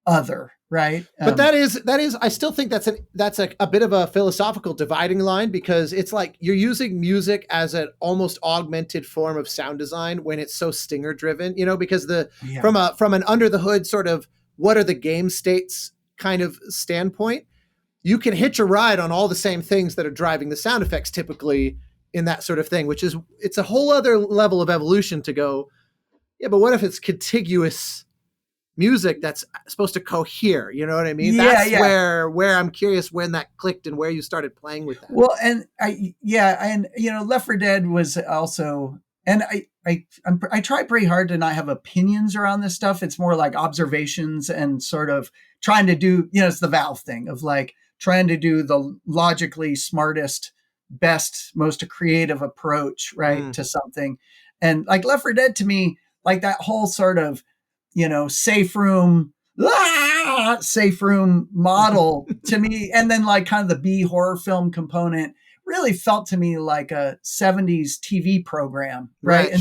other, right? But that is I still think that's a bit of a philosophical dividing line, because it's like you're using music as an almost augmented form of sound design when it's so stinger driven, because from an under the hood sort of what are the game states kind of standpoint, you can hitch a ride on all the same things that are driving the sound effects typically in that sort of thing, which is, it's a whole other level of evolution to go, yeah, but what if it's contiguous music that's supposed to cohere? You know what I mean? That's where I'm curious when that clicked and where you started playing with that. Well, and Left 4 Dead was also, and I try pretty hard to not have opinions around this stuff. It's more like observations and sort of trying to do, it's the Valve thing of like trying to do the logically smartest, best, most creative approach, right, to something. And like Left 4 Dead to me, like that whole sort of, safe room model to me, and then like kind of the B horror film component really felt to me like a 70s TV program, right? And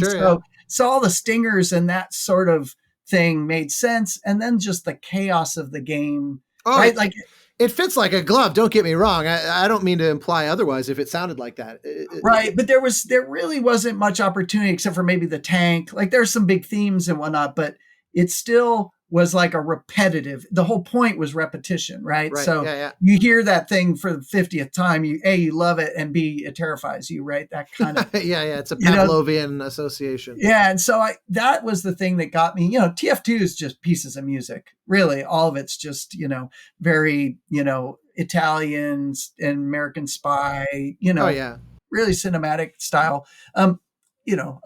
so all the stingers and that sort of thing made sense, and then just the chaos of the game, right? Like it fits like a glove. Don't get me wrong. I don't mean to imply otherwise if it sounded like that. Right. But there really wasn't much opportunity except for maybe the tank. Like there's some big themes and whatnot, but it still was like a repetitive, the whole point was repetition, right? So you hear that thing for the 50th time, you love it, and B, it terrifies you, right? That kind of it's a Pavlovian association. Yeah, and so that was the thing that got me. TF2 is just pieces of music, really. All of it's just very Italian and American Spy, really cinematic style. A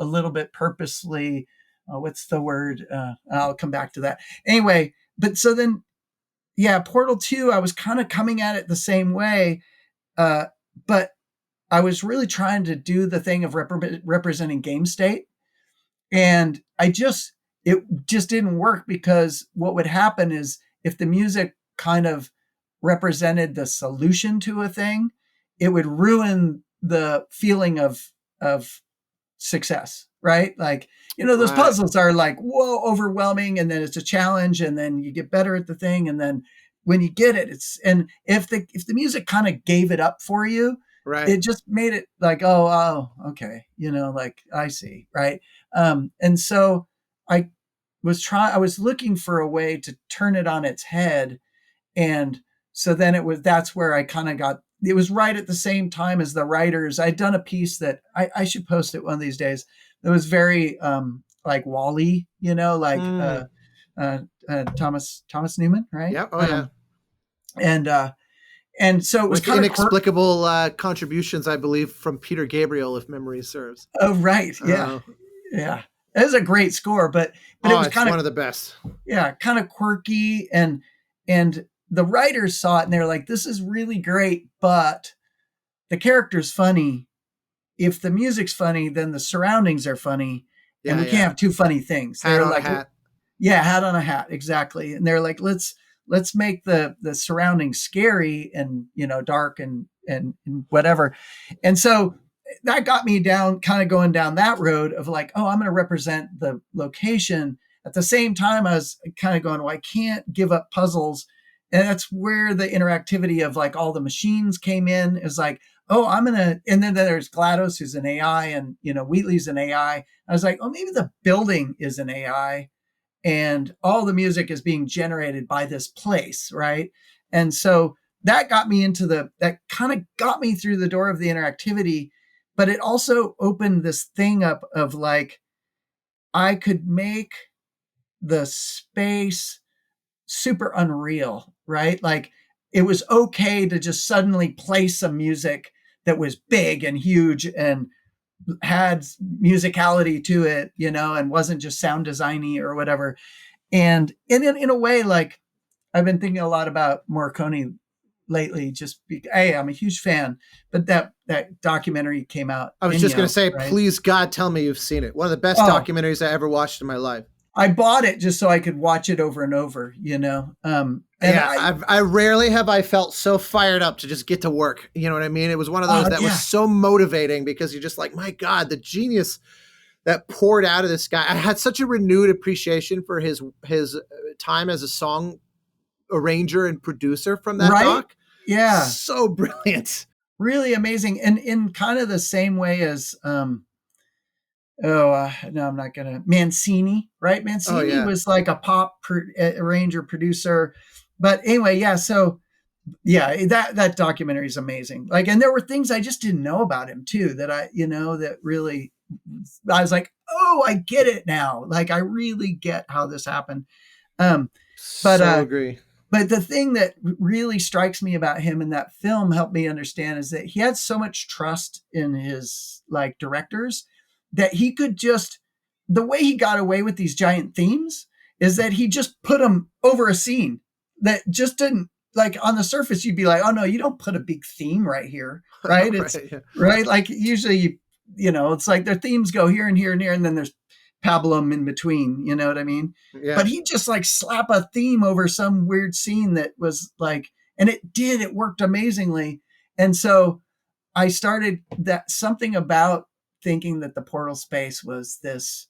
little bit purposely what's the word? I'll come back to that. Anyway, but so then, yeah, Portal 2, I was kind of coming at it the same way, but I was really trying to do the thing of representing game state. And it just didn't work, because what would happen is if the music kind of represented the solution to a thing, it would ruin the feeling of success, right? Like, those puzzles are like, whoa, overwhelming. And then it's a challenge, and then you get better at the thing. And then when you get it, and if the music kind of gave it up for you, it just made it like, oh, okay. Like, I see. Right. And so I was looking for a way to turn it on its head. And so then that's where I kind of it was right at the same time as the writers. I'd done a piece that I should post it one of these days. It was very like Wall-E, like Thomas Newman, right? Yeah. Oh, yeah. And so it was with kind inexplicable contributions, I believe, from Peter Gabriel, if memory serves. Oh, right. Yeah. Yeah. It was a great score, but it was kind of one of the best. Yeah. Kind of quirky. And the writers saw it and they're like, this is really great, but the character's funny. If the music's funny, then the surroundings are funny. And we can't have two funny things. Hat on a hat. Yeah. Hat on a hat. Exactly. And they're like, let's make the surroundings scary and, dark and whatever. And so that got me kind of going down that road of like, oh, I'm going to represent the location. At the same time, I was kind of going, well, I can't give up puzzles. And that's where the interactivity of like all the machines came in, is like, oh, and then there's GLaDOS, who's an AI, and, Wheatley's an AI. I was like, oh, maybe the building is an AI. And all the music is being generated by this place, right? And so that got me that kind of got me through the door of the interactivity, but it also opened this thing up of like, I could make the space super unreal, right? Like, it was okay to just suddenly play some music that was big and huge and had musicality to it, and wasn't just sound designy or whatever. And in a way, like, I've been thinking a lot about Morricone lately, I'm a huge fan, but that documentary came out. I was just going to say, right? Please God, tell me you've seen it. One of the best documentaries I ever watched in my life. I bought it just so I could watch it over and over, I rarely have I felt so fired up to just get to work. You know what I mean? It was one of those that was so motivating, because you're just like, my God, the genius that poured out of this guy. I had such a renewed appreciation for his time as a song arranger and producer from that doc. Yeah. So brilliant. Really amazing. And in kind of the same way as, no, I'm not gonna. Mancini, right? Mancini was like a pop arranger, producer. But anyway, yeah. So yeah, that documentary is amazing. Like, and there were things I just didn't know about him too, that that really, I was like, oh, I get it now. Like, I really get how this happened. Agree. But the thing that really strikes me about him in that film, helped me understand, is that he had so much trust in his like directors, that he could the way he got away with these giant themes is that he just put them over a scene that just didn't, like, on the surface, you'd be like, oh no, you don't put a big theme right here. Right. It's right. Like, usually, it's like their themes go here and here and here, and then there's pablum in between, you know what I mean? Yeah. But he just like slap a theme over some weird scene that was like, and it worked amazingly. And so I started something about thinking that the portal space was this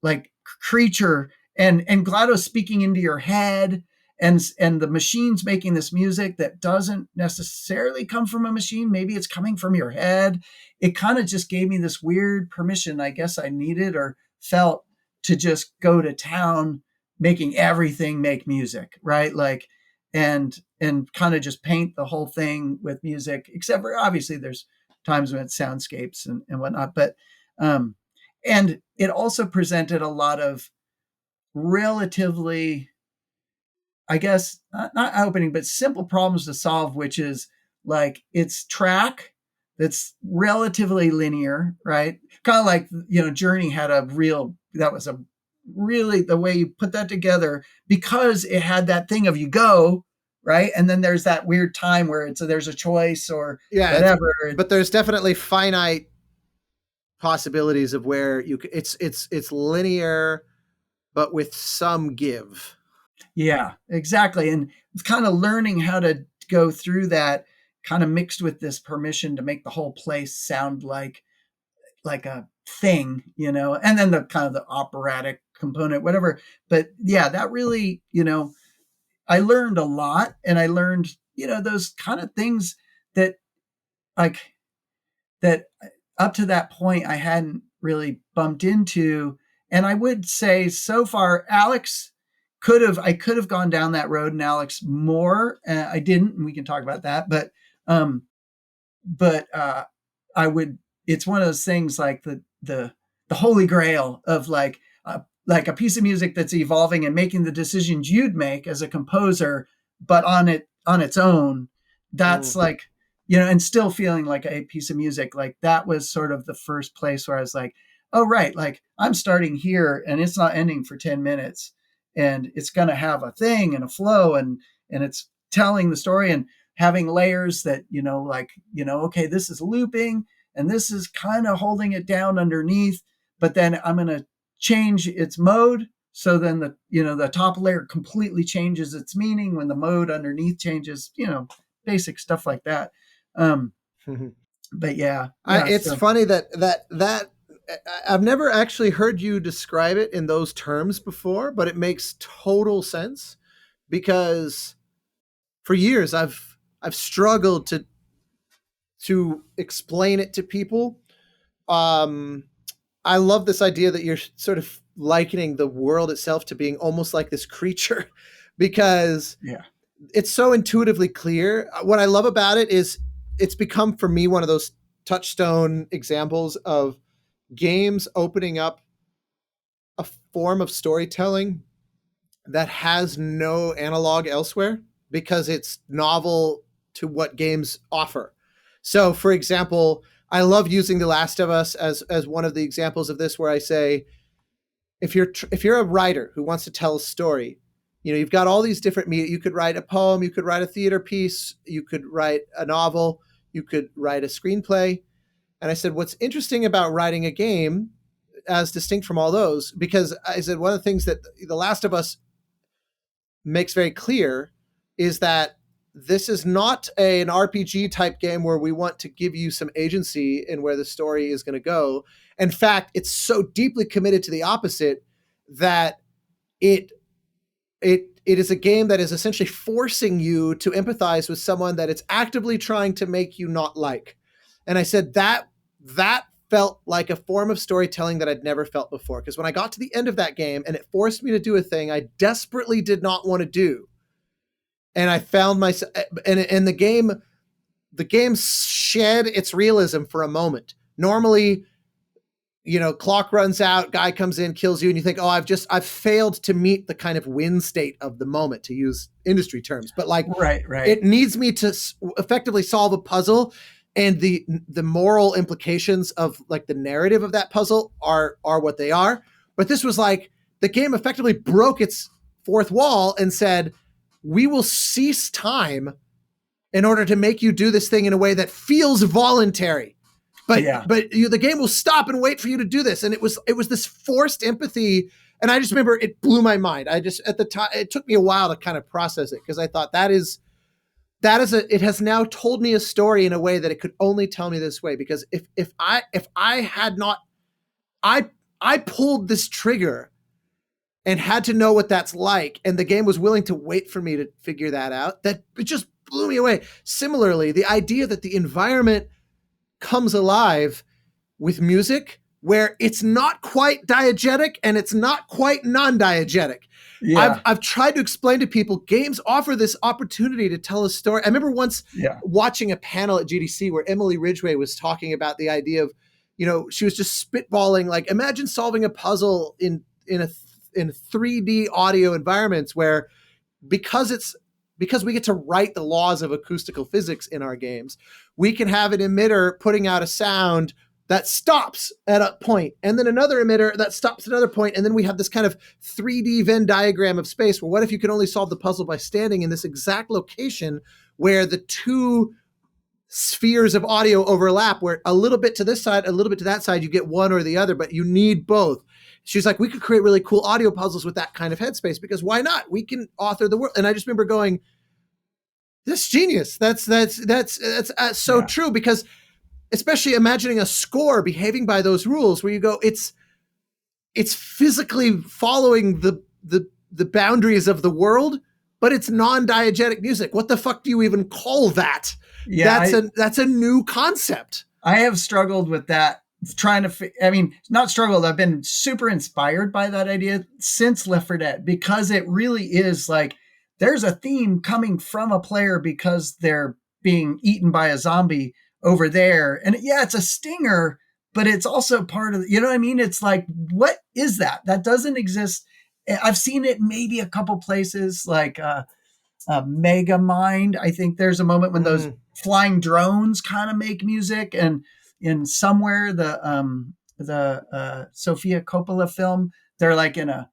like creature, and GLaDOS speaking into your head, and the machines making this music that doesn't necessarily come from a machine. Maybe it's coming from your head. It kind of just gave me this weird permission, I guess I needed or felt, to just go to town making everything make music, right? Like, and kind of just paint the whole thing with music, except for obviously there's times when it's soundscapes and whatnot. But and it also presented a lot of relatively, I guess, not opening, but simple problems to solve, which is like, it's track that's relatively linear, right? Kind of like, Journey had that was a really the way you put that together, because it had that thing of you go, right? And then there's that weird time where there's a choice or whatever. but there's definitely finite possibilities of where it's linear, but with some give. Yeah, exactly. And it's kind of learning how to go through that, kind of mixed with this permission to make the whole place sound like a thing, and then the kind of the operatic component, whatever. But yeah, that really, I learned a lot, and I learned, those kind of things that like that up to that point I hadn't really bumped into. And I would say so far, Alex I could have gone down that road, and Alex more. I didn't, and we can talk about that. But I would. It's one of those things like the holy grail of like a piece of music that's evolving and making the decisions you'd make as a composer, but on its own. That's like, and still feeling like a piece of music. Like that was sort of the first place where I was like, oh right, like I'm starting here and it's not ending for 10 minutes, and it's going to have a thing and a flow, and it's telling the story and having layers that, okay, this is looping and this is kind of holding it down underneath, but then I'm going to change its mode. So then the top layer completely changes its meaning when the mode underneath changes, basic stuff like that. But yeah, it's funny that I've never actually heard you describe it in those terms before, but it makes total sense, because for years I've struggled to explain it to people. I love this idea that you're sort of likening the world itself to being almost like this creature, because it's so intuitively clear. What I love about it is it's become for me one of those touchstone examples of games opening up a form of storytelling that has no analog elsewhere, because it's novel to what games offer. So, for example, I love using The Last of Us as one of the examples of this, where I say, if you're a writer who wants to tell a story, you've got all these different media. You could write a poem, you could write a theater piece, you could write a novel, you could write a screenplay. And I said, what's interesting about writing a game, as distinct from all those, because I said one of the things that The Last of Us makes very clear is that this is not an RPG type game where we want to give you some agency in where the story is going to go. In fact, it's so deeply committed to the opposite that it is a game that is essentially forcing you to empathize with someone that it's actively trying to make you not like. And I said that felt like a form of storytelling that I'd never felt before. Because when I got to the end of that game and it forced me to do a thing I desperately did not want to do, and I found myself, and the game shed its realism for a moment. Normally, clock runs out, guy comes in, kills you, and you think, oh, I've failed to meet the kind of win state of the moment, to use industry terms. But like, right. It needs me to effectively solve a puzzle, and the moral implications of like the narrative of that puzzle are what they are. But this was like, the game effectively broke its fourth wall and said, we will cease time in order to make you do this thing in a way that feels voluntary. But the game will stop and wait for you to do this. And it was this forced empathy. And I just remember it blew my mind. At the time, it took me a while to kind of process it, because I thought it has now told me a story in a way that it could only tell me this way. Because if I had not, I pulled this trigger and had to know what that's like, and the game was willing to wait for me to figure that out, that it just blew me away. Similarly, the idea that the environment comes alive with music, where it's not quite diegetic and it's not quite non-diegetic. Yeah. I've tried to explain to people, games offer this opportunity to tell a story. I remember once watching a panel at GDC where Emily Ridgway was talking about the idea of, she was just spitballing, like, imagine solving a puzzle in 3D audio environments where, because we get to write the laws of acoustical physics in our games, we can have an emitter putting out a sound that stops at a point, and then another emitter that stops at another point, and then we have this kind of 3D Venn diagram of space. Well, what if you could only solve the puzzle by standing in this exact location where the two spheres of audio overlap, where a little bit to this side, a little bit to that side, you get one or the other, but you need both. She's like, we could create really cool audio puzzles with that kind of headspace, because why not? We can author the world. And I just remember going, that's genius. That's so true, because especially imagining a score behaving by those rules where you go, it's physically following the boundaries of the world, but it's non-diegetic music. What the fuck do you even call that? Yeah, that's a new concept. I have struggled with that, trying to, not struggled. I've been super inspired by that idea since Left 4 Dead, because it really is like, there's a theme coming from a player because they're being eaten by a zombie over there. And yeah, it's a stinger, but it's also part of, you know what I mean? It's like, what is that? That doesn't exist. I've seen it maybe a couple places, like Mega Mind. I think there's a moment when those flying drones kind of make music, and in somewhere the Sofia Coppola film, they're like in a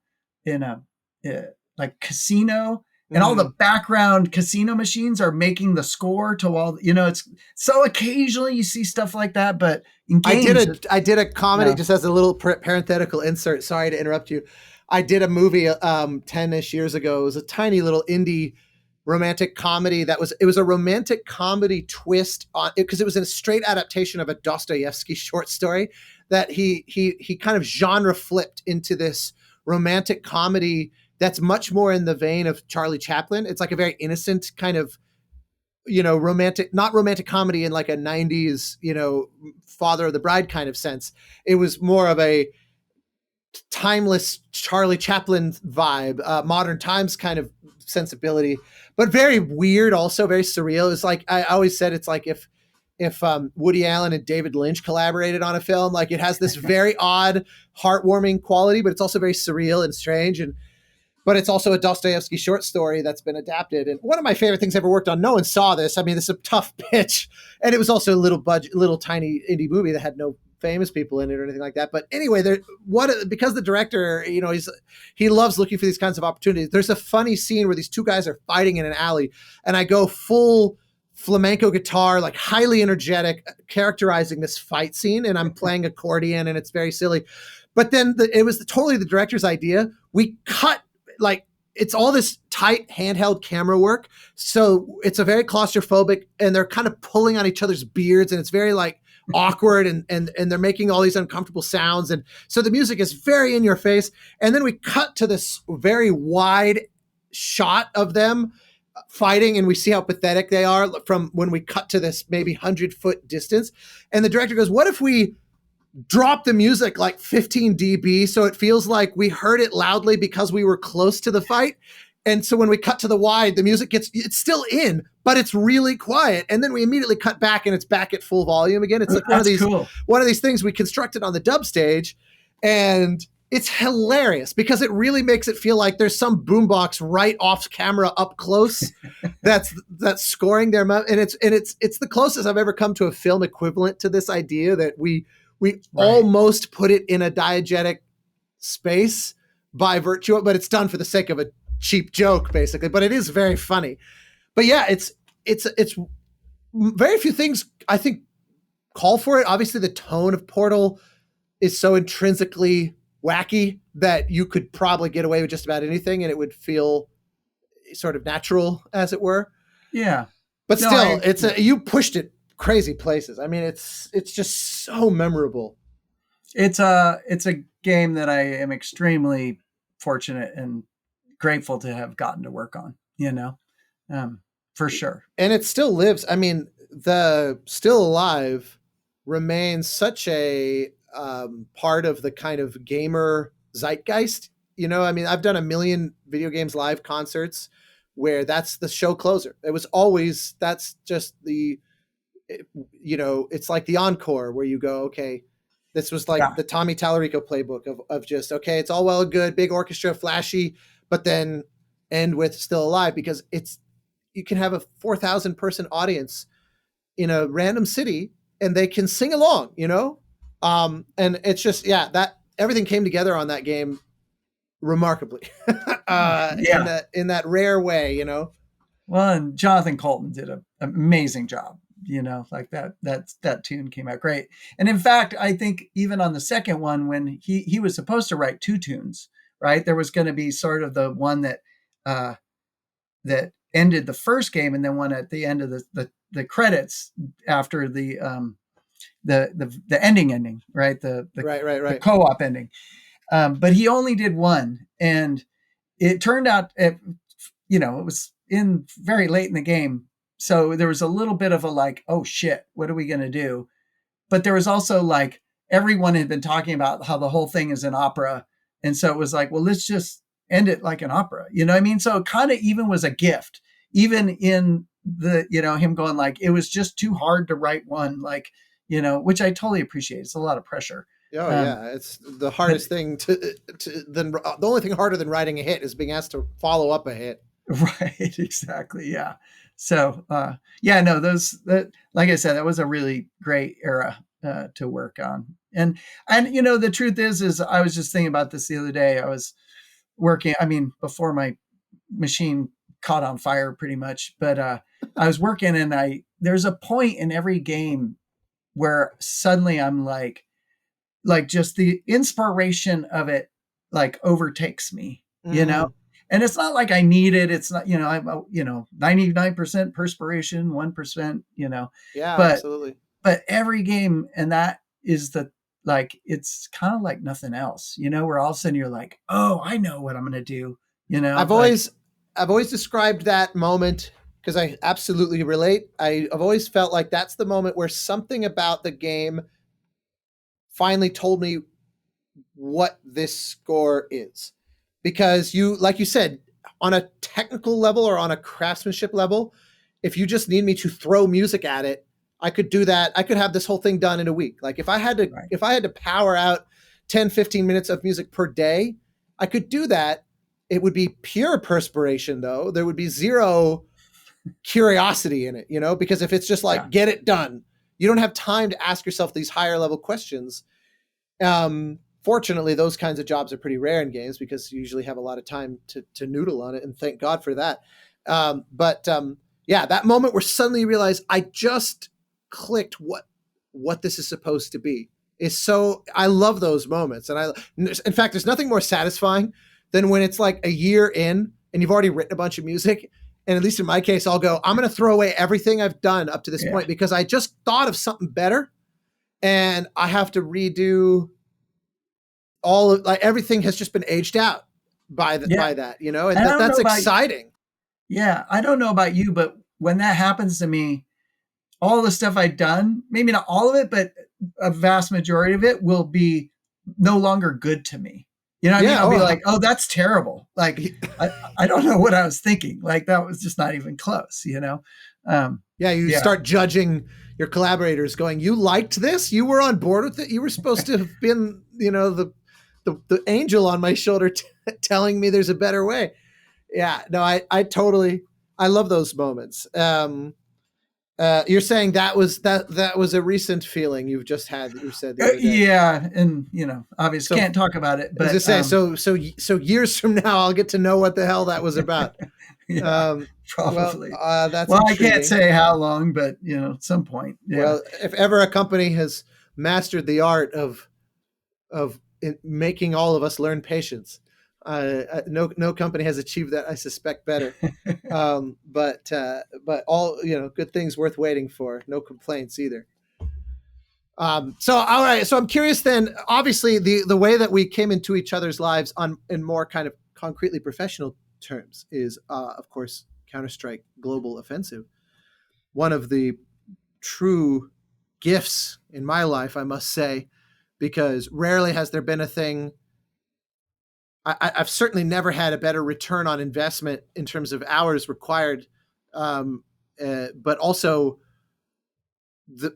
like casino, and all the background casino machines are making the score to all, it's so occasionally you see stuff like that, but in games, I did a comedy, just as a little parenthetical insert. Sorry to interrupt you. I did a movie 10-ish years ago. It was a tiny little indie romantic comedy it was a romantic comedy twist on it, because it was a straight adaptation of a Dostoevsky short story that he kind of genre flipped into this romantic comedy that's much more in the vein of Charlie Chaplin. It's like a very innocent kind of, romantic, not romantic comedy in like a 90s, Father of the Bride kind of sense. It was more of a timeless Charlie Chaplin vibe, modern times kind of sensibility, but very weird, also very surreal. It's like, I always said, it's like if Woody Allen and David Lynch collaborated on a film, like it has this very odd, heartwarming quality, but it's also very surreal and strange. But it's also a Dostoevsky short story that's been adapted. And one of my favorite things I ever worked on, no one saw this. I mean, this is a tough pitch, and it was also a little budget, little tiny indie movie that had no famous people in it or anything like that. But anyway, because the director, he loves looking for these kinds of opportunities. There's a funny scene where these two guys are fighting in an alley, and I go full flamenco guitar, like highly energetic, characterizing this fight scene, and I'm playing accordion, and it's very silly. But then it was totally the director's idea. We cut, like, it's all this tight handheld camera work. So it's a very claustrophobic, and they're kind of pulling on each other's beards, and it's very like awkward, and they're making all these uncomfortable sounds. And so the music is very in your face. And then we cut to this very wide shot of them fighting, and we see how pathetic they are from when we cut to this maybe 100-foot distance. And the director goes, what if we drop the music like 15 dB so it feels like we heard it loudly because we were close to the fight? And so when we cut to the wide, the music it's still in, but it's really quiet. And then we immediately cut back, and it's back at full volume again. It's like one of these things we constructed on the dub stage, and it's hilarious because it really makes it feel like there's some boombox right off camera up close that's scoring their mouth. And it's the closest I've ever come to a film equivalent to this idea that we almost put it in a diegetic space by virtue of, but it's done for the sake of a cheap joke, basically. But it is very funny. But yeah, it's very few things I think call for it. Obviously, the tone of Portal is so intrinsically wacky that you could probably get away with just about anything, and it would feel sort of natural, as it were. Yeah, but still, you pushed it crazy places. I mean, it's just so memorable. It's a game that I am extremely fortunate and grateful to have gotten to work on, for sure. And it still lives. I mean, the Still Alive remains such a part of the kind of gamer zeitgeist. I mean, I've done a million video games live concerts where that's the show closer. It was always, that's just it's like the encore where you go, okay, this was like the Tommy Tallarico playbook of just, okay, it's all well and good, big orchestra, flashy, but then end with Still Alive, because you can have a 4,000 person audience in a random city and they can sing along, And it's just, yeah, that everything came together on that game remarkably, Yeah. in that rare way, you know. Well, and Jonathan Colton did an amazing job. Like that tune came out great. And in fact, I think even on the second one, when he was supposed to write two tunes, right? There was going to be sort of the one uh, that ended the first game, and then one at the end of the credits after the ending, right? The Right. co-op ending. But he only did one, and it turned out, it was in very late in the game. So there was a little bit of a like, oh shit, what are we going to do? But there was also like, everyone had been talking about how the whole thing is an opera. And so it was like, well, let's just end it like an opera. You know what I mean? So it kind of even was a gift, even in him going like, it was just too hard to write one, like, which I totally appreciate. It's a lot of pressure. Oh Um, yeah, it's the but hardest thing than the only thing harder than writing a hit is being asked to follow up a hit. Right, exactly. Yeah. So, yeah, no, like I said, that was a really great era to work on. And the truth is I was just thinking about this the other day. I was working, I mean, before my machine caught on fire pretty much, but I was working, and there's a point in every game where suddenly I'm like just the inspiration of it like overtakes me, Mm-hmm. and it's not like I need it. It's not, I'm 99% perspiration, 1%, Yeah, but absolutely. every game, and that is it's kind of like nothing else, where all of a sudden you're like, oh, I know what I'm going to do, I've like, always I've always described that moment because I absolutely relate. I've always felt like that's the moment where something about the game finally told me what this score is. Because like you said, on a technical level or on a craftsmanship level, if you just need me to throw music at it, I could do that. I could have this whole thing done in a week. Like right. if I had to power out 10, 15 minutes of music per day, I could do that. It would be pure perspiration though. There would be zero curiosity in it, because if it's just Yeah. like get it done, you don't have time to ask yourself these higher level questions. Fortunately, those kinds of jobs are pretty rare in games because you usually have a lot of time to noodle on it, and thank God for that. But yeah, that moment where suddenly you realize I just clicked what this is supposed to be is so. I love those moments, and in fact, there's nothing more satisfying than when it's like a year in and you've already written a bunch of music. And at least in my case, I'll go, I'm going to throw away everything I've done up to this Yeah. point because I just thought of something better and I have to redo all of like everything has just been aged out Yeah. by that, and And I don't know that's about, exciting. yeah, I don't know about you, but when that happens to me, all the stuff I've done, maybe not all of it, but a vast majority of it will be no longer good to me. You know what I mean? Yeah. I'll be Oh, like, oh, that's terrible. Like, I don't know what I was thinking. Like, that was just not even close. yeah. You Yeah. start judging your collaborators, going, "You liked this? You were on board with it? You were supposed to have been, the angel on my shoulder telling me there's a better way." Yeah. No, I totally I love those moments. You're saying that was a recent feeling you've just had that you said the other day. Yeah. And, obviously So can't talk about it, as I but, say, so years from now, I'll get to know what the hell that was about. yeah, Um, well, probably. that's Well, I can't intriguing. say how long, but, at some point. Yeah. Well, if ever a company has mastered the art of making all of us learn patience, no company has achieved that. I suspect better. But all good things worth waiting for. No complaints either. So all right, so I'm curious then. Obviously, the way that we came into each other's lives in more kind of concretely professional terms is, of course, Counter-Strike Global Offensive. One of the true gifts in my life, I must say, because rarely has there been a thing. I've certainly never had a better return on investment in terms of hours required, but also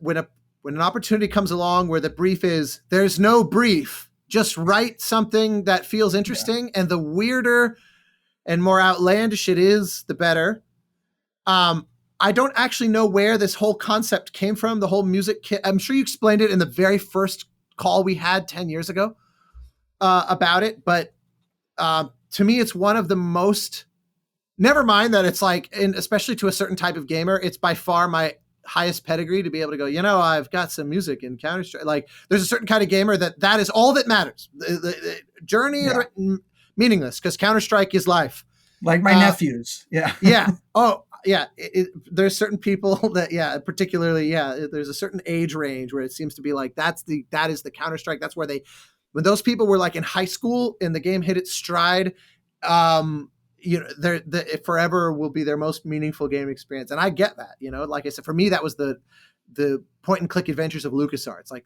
when an opportunity comes along where the brief is there's no brief, just write something that feels interesting, and the weirder and more outlandish it is, the better. I don't actually know where this whole concept came from. The whole music kit. I'm sure you explained it in the very first call we had 10 years ago about it. But to me, it's one of the most, never mind that it's like, and especially to a certain type of gamer, it's by far my highest pedigree to be able to go, I've got some music in Counter-Strike. Like there's a certain kind of gamer that is all that matters. The journey, meaningless, because Counter-Strike is life. Like my nephews. Yeah. Yeah. Oh, yeah. There's certain people that, particularly, there's a certain age range where it seems to be like, that is the Counter-Strike. That's where when those people were like in high school and the game hit its stride, it forever will be their most meaningful game experience. And I get that, like I said, for me, that was the point and click adventures of LucasArts. Like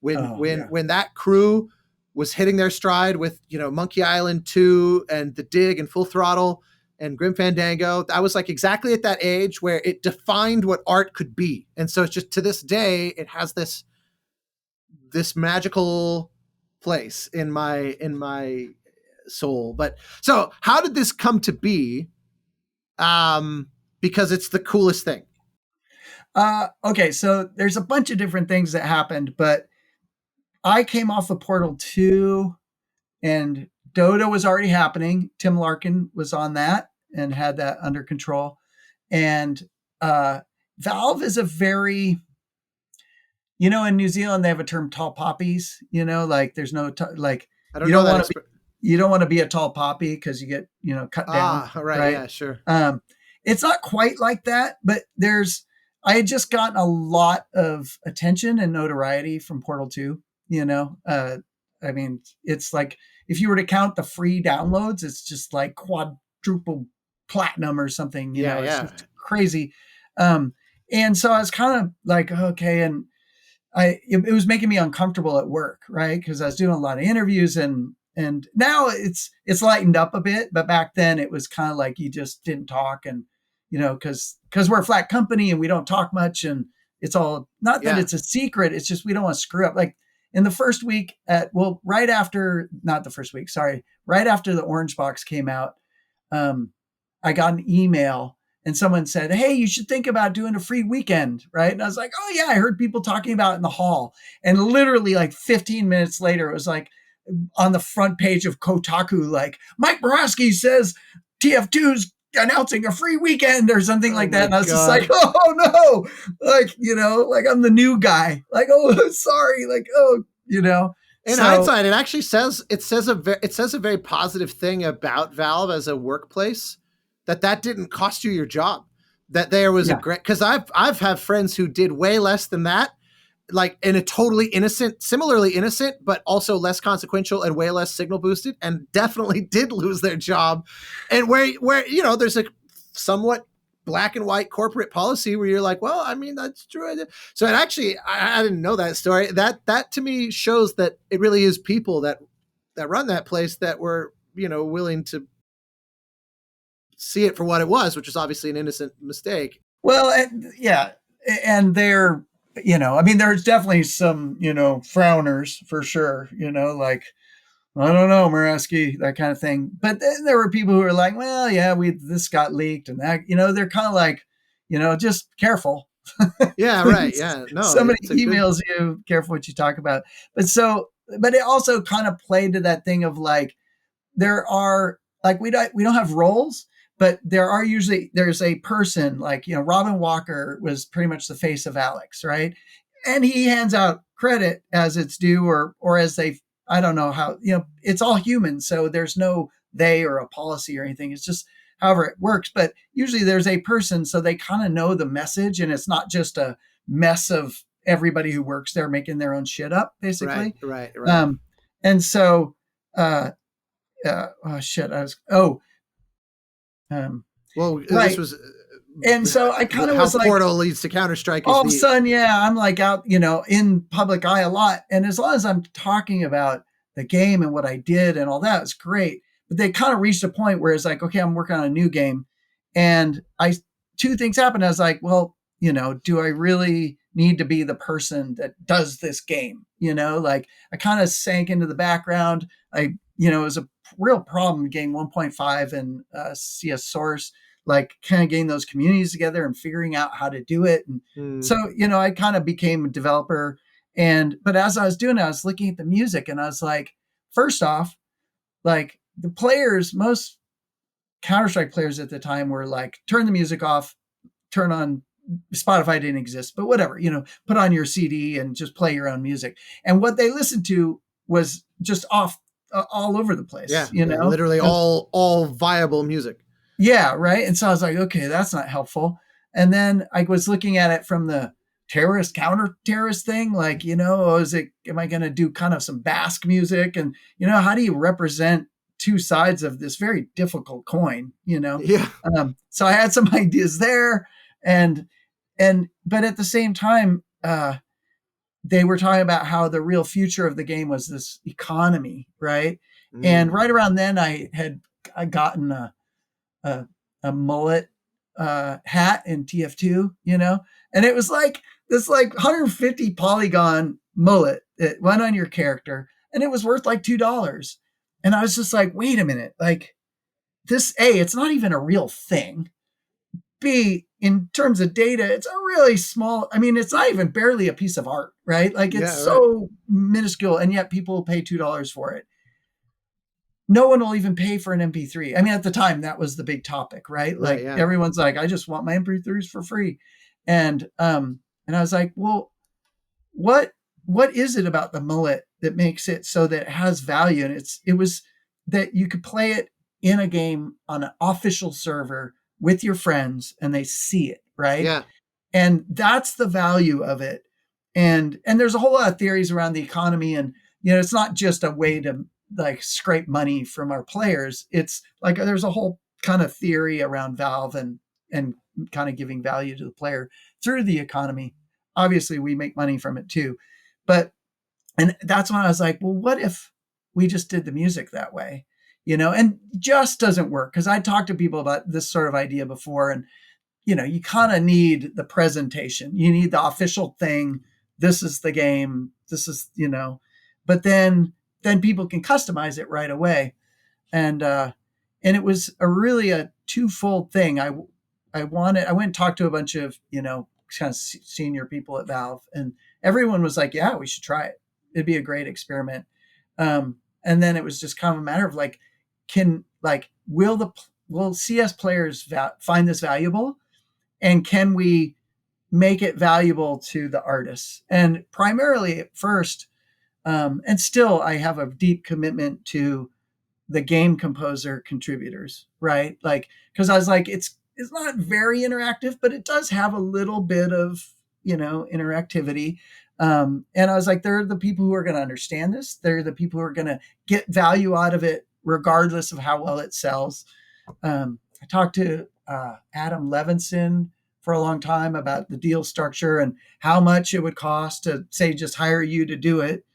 when that crew was hitting their stride with, Monkey Island 2 and The Dig and Full Throttle and Grim Fandango, I was like exactly at that age where it defined what art could be. And so it's just, to this day, it has this magical place in my soul. But so how did this come to be? Because it's the coolest thing. Okay, so there's a bunch of different things that happened, but I came off of Portal 2 and Dota was already happening. Tim Larkin was on that and had that under control. And Valve is a very, in New Zealand, they have a term tall poppies, like there's no, I don't know that you don't want to be a tall poppy because you get, cut down. Right. Yeah, sure. It's not quite like that, but I had just gotten a lot of attention and notoriety from Portal 2, I mean, it's like, if you were to count the free downloads, it's just like quadruple platinum or something, it's just crazy. And so I was kind of like, okay. And it was making me uncomfortable at work, right? Because I was doing a lot of interviews and now it's lightened up a bit, but back then it was kind of like you just didn't talk, and because we're a flat company and we don't talk much, and it's all not that it's a secret, it's just we don't want to screw up. Like in the first week right after the Orange Box came out, I got an email and someone said, hey, you should think about doing a free weekend, right? And I was like, oh yeah, I heard people talking about it in the hall. And literally like 15 minutes later, it was like on the front page of Kotaku, like Mike Morasky says TF2's announcing a free weekend or something like that. And I was just like, oh no, like, like I'm the new guy, like, oh, sorry. Like, oh, in hindsight, it actually says a very positive thing about Valve as a workplace, that didn't cost you your job, that there was a great, cause I've had friends who did way less than that, like in a similarly innocent, but also less consequential and way less signal boosted, and definitely did lose their job. And where there's a somewhat black and white corporate policy where you're like, well, I mean, that's true. So it actually, I didn't know that story. That to me shows that it really is people that run that place that were, willing to see it for what it was, which is obviously an innocent mistake. Well, and they're, I mean, there's definitely some, frowners for sure, like, I don't know, Morasky, that kind of thing. But then there were people who were like, well, yeah, this got leaked and that, they're kind of like, just careful. Yeah, right. Yeah. No, somebody emails you, careful what you talk about. But it also kind of played to that thing of like, there are like, we don't have roles, but there's a person like, Robin Walker was pretty much the face of Alex, right? And he hands out credit as it's due or as I don't know how, it's all human. So there's no they or a policy or anything. It's just however it works. But usually there's a person, so they kind of know the message, and it's not just a mess of everybody who works there making their own shit up, basically. Right. And so, This was, and so I kind of was like, Portal leads to Counter-Strike. All of a sudden, I'm like out, in public eye a lot. And as long as I'm talking about the game and what I did and all that, it's great. But they kind of reached a point where it's like, okay, I'm working on a new game. And two things happened. I was like, well, do I really need to be the person that does this game? Like I kind of sank into the background. It was a real problem getting 1.5 and CS Source, like kind of getting those communities together and figuring out how to do it. And so, I kind of became a developer, But as I was doing it, I was looking at the music and I was like, first off, like the players, most Counter-Strike players at the time were like, turn the music off, turn on Spotify didn't exist, but whatever, put on your CD and just play your own music. And what they listened to was just off all over the place, literally all viable music. Yeah. Right. And so I was like, okay, that's not helpful. And then I was looking at it from the terrorist counter-terrorist thing. Like, am I going to do kind of some Basque music? And, how do you represent two sides of this very difficult coin, Yeah. So I had some ideas there but at the same time, they were talking about how the real future of the game was this economy. Right. And right around then I gotten a mullet, hat in TF2, and it was like this 150 polygon mullet that went on your character and it was worth like $2. And I was just like, wait a minute, like this, it's not even a real thing. B, in terms of data, it's a really small, it's not even barely a piece of art, right? Like it's so minuscule and yet people will pay $2 for it. No one will even pay for an MP3. At the time that was the big topic, right? Like everyone's like, I just want my MP3s for free. And I was like, well, what is it about the mullet that makes it so that it has value? And it was that you could play it in a game on an official server with your friends and they see it, right? Yeah. And that's the value of it. And there's a whole lot of theories around the economy, and it's not just a way to like scrape money from our players. It's like there's a whole kind of theory around Valve and kind of giving value to the player through the economy. Obviously we make money from it too, and that's when I was like, well, what if we just did the music that way? And just doesn't work, because I talked to people about this sort of idea before, and you kind of need the presentation, you need the official thing. This is the game. This is, but then people can customize it right away. And it was really a twofold thing. I went and talked to a bunch of, kind of senior people at Valve, and everyone was like, yeah, we should try it. It'd be a great experiment. And then it was just kind of a matter of like, will CS players find this valuable, and can we make it valuable to the artists? And primarily at first, and still I have a deep commitment to the game composer contributors, right? Like, because I was like, it's not very interactive, but it does have a little bit of, interactivity. And I was like, they're the people who are going to understand this. They're the people who are going to get value out of it, regardless of how well it sells. I talked to Adam Levinson for a long time about the deal structure and how much it would cost to, say, just hire you to do it.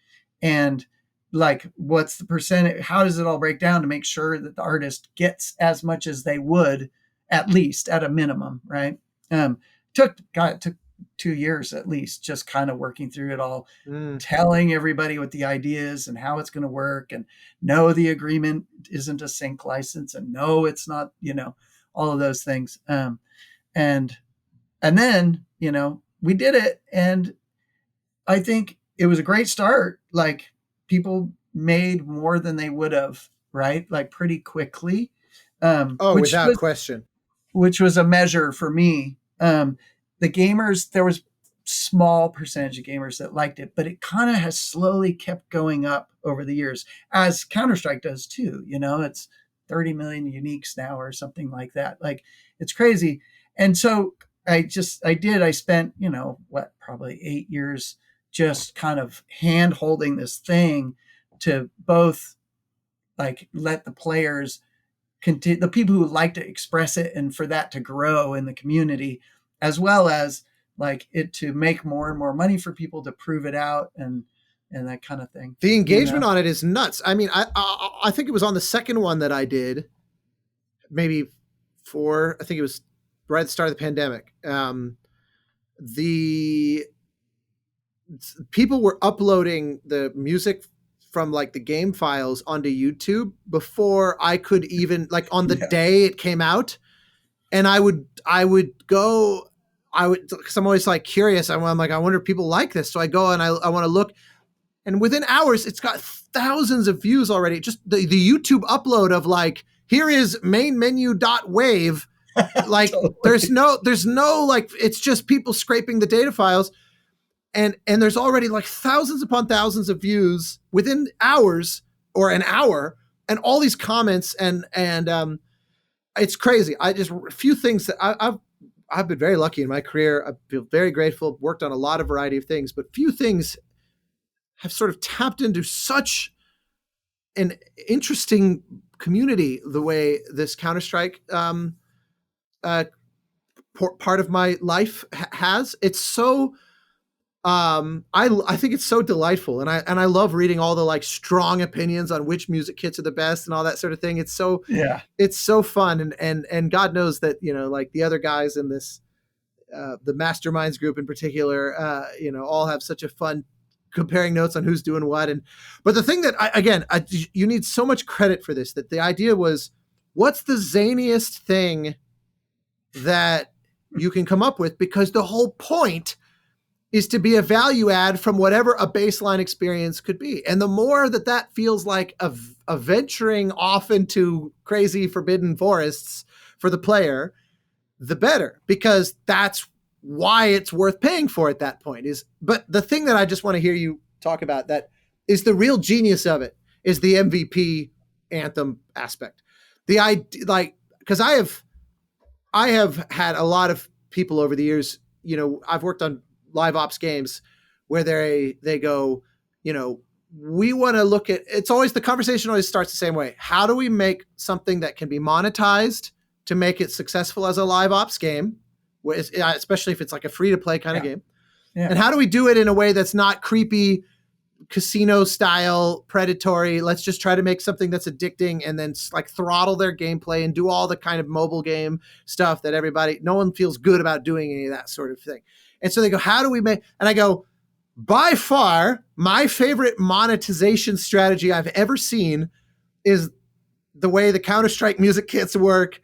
And like, what's the percentage? How does it all break down to make sure that the artist gets as much as they would, at least at a minimum, right? It took 2 years at least, just kind of working through it all, telling everybody what the idea is and how it's going to work, and no, the agreement isn't a sync license, and no, it's not, all of those things. And then, we did it, and I think it was a great start. Like, people made more than they would have, right? Like, pretty quickly. Without question. Which was a measure for me. The gamers, there was small percentage of gamers that liked it, but it kind of has slowly kept going up over the years, as Counter-Strike does too. It's 30 million uniques now or something like that. Like, it's crazy. And so I spent, probably 8 years just kind of hand holding this thing to both like let the players continue, the people who like to express it, and for that to grow in the community, as well as like it to make more and more money for people to prove it out and that kind of thing. The engagement on it is nuts. I think it was on the second one that I did, maybe I think it was right at the start of the pandemic. The people were uploading the music from like the game files onto YouTube before I could even, like, on the day it came out. And I would go because I'm always like curious. I'm like, I wonder if people like this. So I go and I want to look, and within hours, it's got thousands of views already. Just the YouTube upload of like, here is main menu.wave. Like Totally. there's no like, it's just people scraping the data files. And there's already like thousands upon thousands of views within hours or an hour, and all these comments and it's crazy. A few things that I've been very lucky in my career. I feel very grateful. Worked on a lot of variety of things, but few things have sort of tapped into such an interesting community the way this Counter-Strike part of my life has. It's so I think it's so delightful, and I love reading all the like strong opinions on which music kits are the best and all that sort of thing. It's so fun, and God knows that, you know, like the other guys in this the masterminds group in particular, you know, all have such a fun comparing notes on who's doing what. But the thing that you need so much credit for this, that the idea was, what's the zaniest thing that you can come up with, because the whole point is to be a value add from whatever a baseline experience could be. And the more that feels like a venturing off into crazy forbidden forests for the player, the better, because that's why it's worth paying for at that point. But the thing that I just want to hear you talk about that is the real genius of it is the MVP anthem aspect. The idea, like, because I have had a lot of people over the years, you know, I've worked on live ops games where they go, you know, we want to look at, it's always, the conversation always starts the same way. How do we make something that can be monetized to make it successful as a live ops game, especially if it's like a free to play kind of game? Yeah. And how do we do it in a way that's not creepy, casino style, predatory? Let's just try to make something that's addicting, and then like throttle their gameplay and do all the kind of mobile game stuff that no one feels good about doing any of that sort of thing. And so they go, how do we make, and I go, by far, my favorite monetization strategy I've ever seen is the way the Counter-Strike music kits work,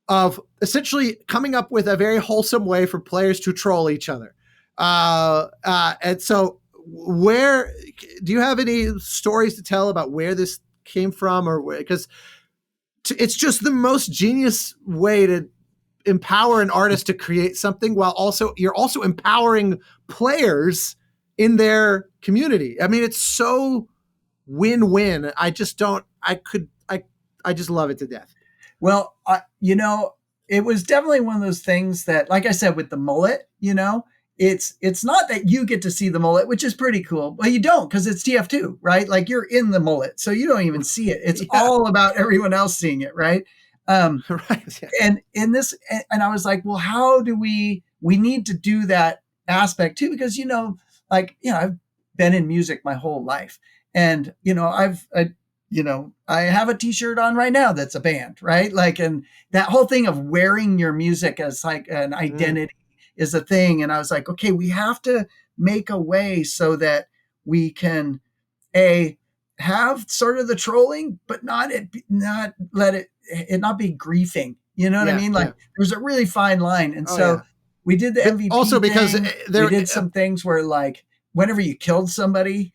of essentially coming up with a very wholesome way for players to troll each other. And so where, do you have any stories to tell about where this came from, or because it's just the most genius way to empower an artist to create something, while you're also empowering players in their community. I mean, it's so win-win. I just love it to death. Well, you know, it was definitely one of those things that, like I said, with the mullet, you know, it's not that you get to see the mullet, which is pretty cool. Well, you don't, because it's TF2, right? Like, you're in the mullet, so you don't even see it. It's all about everyone else seeing it, right? Right. Yeah. And in this, and I was like, well, how do we need to do that aspect too? Because, you know, like, you know, I've been in music my whole life, and, you know, I have a t-shirt on right now that's a band, right? Like, and that whole thing of wearing your music as like an identity is a thing. And I was like, okay, we have to make a way so that we can have sort of the trolling, but not let it not be griefing. You know what I mean? Like, there's a really fine line. And we did the MVP also because thing. We did some things where, like, whenever you killed somebody,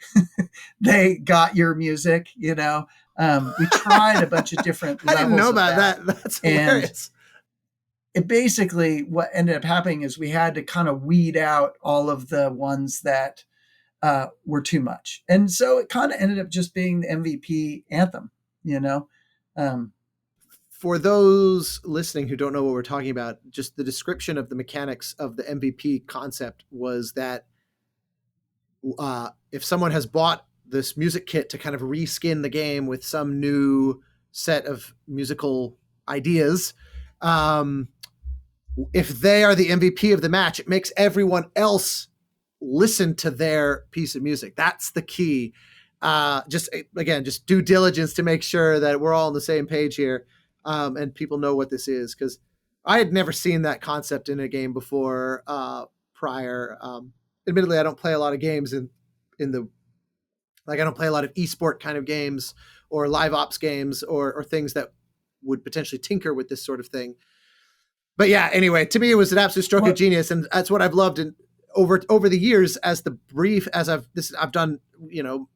they got your music, you know. We tried a bunch of different levels. I didn't know about that. That's hilarious. And it basically, what ended up happening is we had to kind of weed out all of the ones that were too much. And so it kind of ended up just being the MVP anthem, you know. For those listening who don't know what we're talking about, just the description of the mechanics of the MVP concept was that if someone has bought this music kit to kind of reskin the game with some new set of musical ideas, if they are the MVP of the match, it makes everyone else listen to their piece of music. That's the key. Just due diligence to make sure that we're all on the same page here, and people know what this is, because I had never seen that concept in a game before prior. Admittedly, I don't play a lot of games I don't play a lot of esport kind of games or live ops games or things that would potentially tinker with this sort of thing. But yeah, anyway, to me, it was an absolute stroke Well, of genius. And that's what I've loved. And over the years, I've done,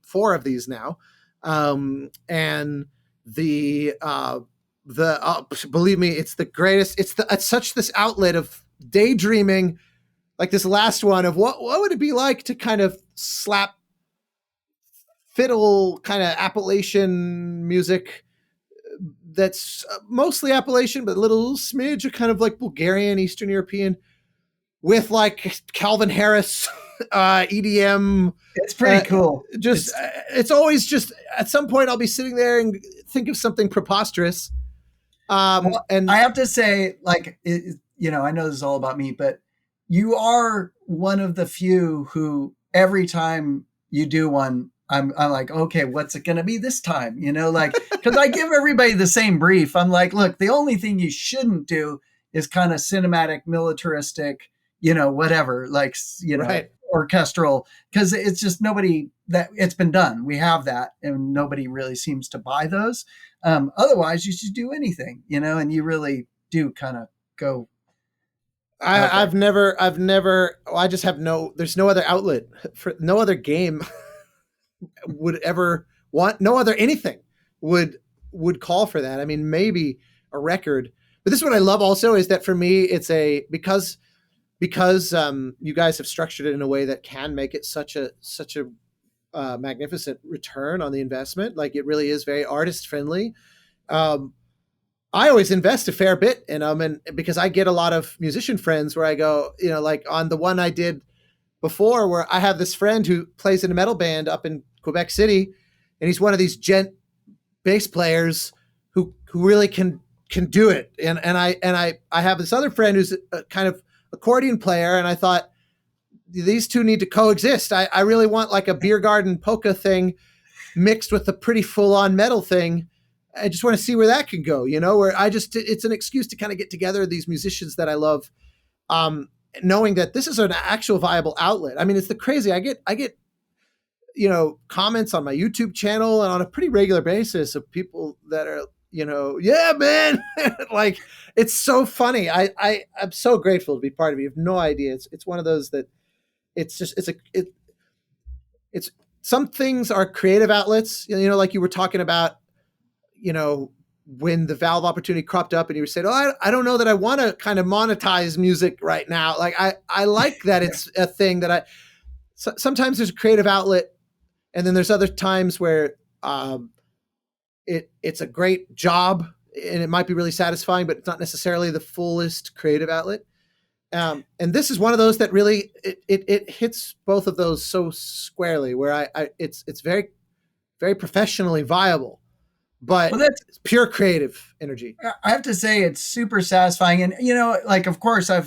4 of these now. And believe me, it's the greatest. It's such this outlet of daydreaming, like this last one of what would it be like to kind of slap fiddle kind of Appalachian music that's mostly Appalachian, but a little smidge of kind of like Bulgarian, Eastern European, with like Calvin Harris, EDM. it's pretty cool. It's always just at some point I'll be sitting there and think of something preposterous. Well, And I have to say, like, I know this is all about me, but you are one of the few who every time you do one, I'm like, okay, what's it going to be this time? Like, because I give everybody the same brief. I'm like, look, the only thing you shouldn't do is kind of cinematic, militaristic, whatever, like, right. orchestral, because it's just that it's been done. We have that, and nobody really seems to buy those. Otherwise, you should do anything, and you really do kind of go. I've never, I just have there's no other outlet for no other game would ever want, no other anything would call for that. I mean, maybe a record, but this is what I love also is that for me, it's because you guys have structured it in a way that can make it such a magnificent return on the investment. Like it really is very artist friendly. I always invest a fair bit in them, and because I get a lot of musician friends where I go, like on the one I did before, where I have this friend who plays in a metal band up in Quebec City, and he's one of these gent bass players who really can do it. And I have this other friend who's a kind of accordion player, and I thought these two need to coexist. I really want like a beer garden polka thing mixed with a pretty full on metal thing. I just want to see where that can go, where it's an excuse to kind of get together these musicians that I love, knowing that this is an actual viable outlet. I mean, it's the crazy. I get, comments on my YouTube channel and on a pretty regular basis of people that are, yeah, man, like it's so funny. I'm so grateful to be part of it. You have no idea. It's one of those that it's some things are creative outlets, like you were talking about, when the Valve opportunity cropped up and you said, oh, I don't know that I want to kind of monetize music right now. Like I like that it's a thing that sometimes there's a creative outlet, and then there's other times where it's a great job and it might be really satisfying, but it's not necessarily the fullest creative outlet. And this is one of those that really it hits both of those so squarely, where it's very, very professionally viable, but it's pure creative energy. I have to say it's super satisfying. And, like, of course I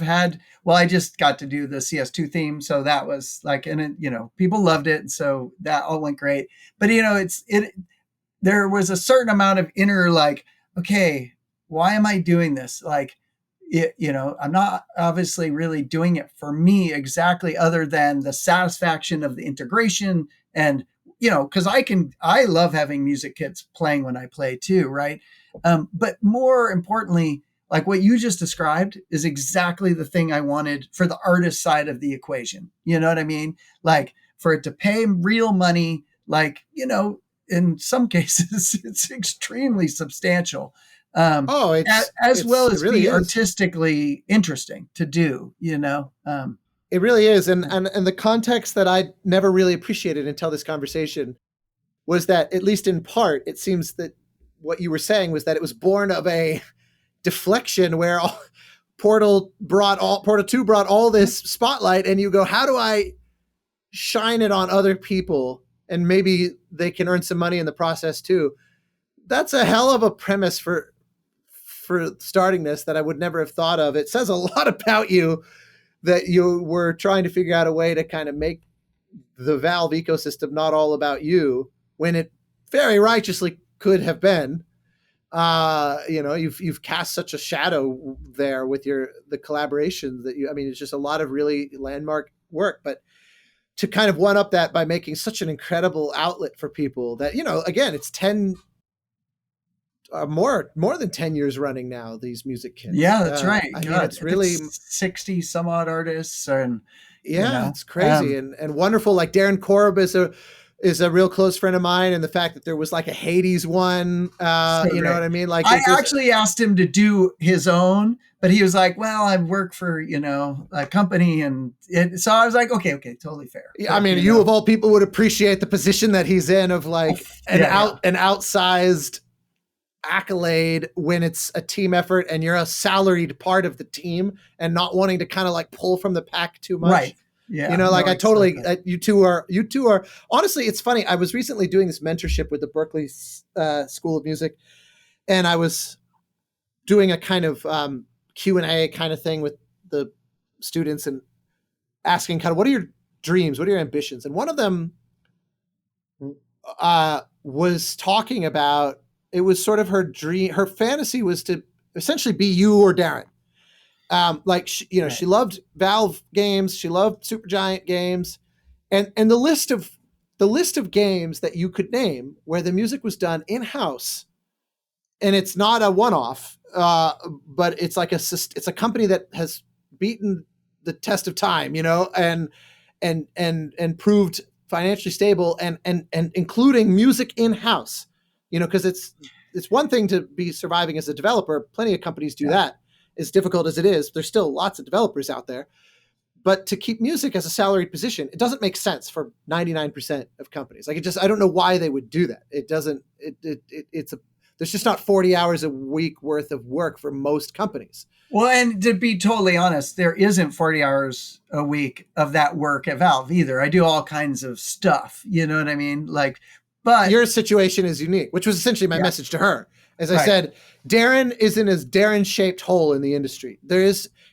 just got to do the CS2 theme. So that was like, and people loved it. And so that all went great. But, there was a certain amount of inner, like, okay, why am I doing this? Like, I'm not obviously really doing it for me exactly, other than the satisfaction of the integration and, because I love having music kits playing when I play too, right? But more importantly, like what you just described is exactly the thing I wanted for the artist side of the equation. You know what I mean? Like for it to pay real money, like, in some cases it's extremely substantial. As well as really be artistically interesting to do, It really is. And the context that I never really appreciated until this conversation was that, at least in part, it seems that what you were saying was that it was born of a deflection where Portal 2 brought all this spotlight, and you go, how do I shine it on other people? And maybe they can earn some money in the process too. That's a hell of a premise for starting this that I would never have thought of. It says a lot about you that you were trying to figure out a way to kind of make the Valve ecosystem not all about you, when it very righteously could have been. You've cast such a shadow there with the collaboration that it's just a lot of really landmark work, but to kind of one up that by making such an incredible outlet for people that, again, it's more than 10 years running now, these music kits. Yeah, that's right. I mean, God, it's I think really 60 some odd artists, and yeah, it's crazy and wonderful. Like Darren Korb is a real close friend of mine, and the fact that there was like a Hades one, so you know great. what I mean? Like I actually asked him to do his own, but he was like, "Well, I work for a company," and so I was like, "Okay, totally fair." I mean, you of all people would appreciate the position that he's in of like an outsized accolade when it's a team effort and you're a salaried part of the team and not wanting to kind of like pull from the pack too much. Right. Yeah. You know, like I totally, you two are, honestly, it's funny. I was recently doing this mentorship with the Berklee School of Music, and I was doing a kind of Q&A kind of thing with the students and asking kind of, what are your dreams? What are your ambitions? And one of them was talking about, it was sort of her dream, her fantasy was to essentially be you or Darren. Like she loved Valve games, she loved Supergiant games, and the list of games that you could name where the music was done in-house, and it's not a one-off, but it's like it's a company that has beaten the test of time, and proved financially stable, and including music in-house, because it's one thing to be surviving as a developer. Plenty of companies do that. As difficult as it is, there's still lots of developers out there. But to keep music as a salaried position, it doesn't make sense for 99% of companies. Like I don't know why they would do that. It doesn't. There's just not 40 hours a week worth of work for most companies. Well, and to be totally honest, there isn't 40 hours a week of that work at Valve either. I do all kinds of stuff. You know what I mean? Like, but your situation is unique, which was essentially my message to her. As I said, Darren is in his Darren-shaped hole in the industry.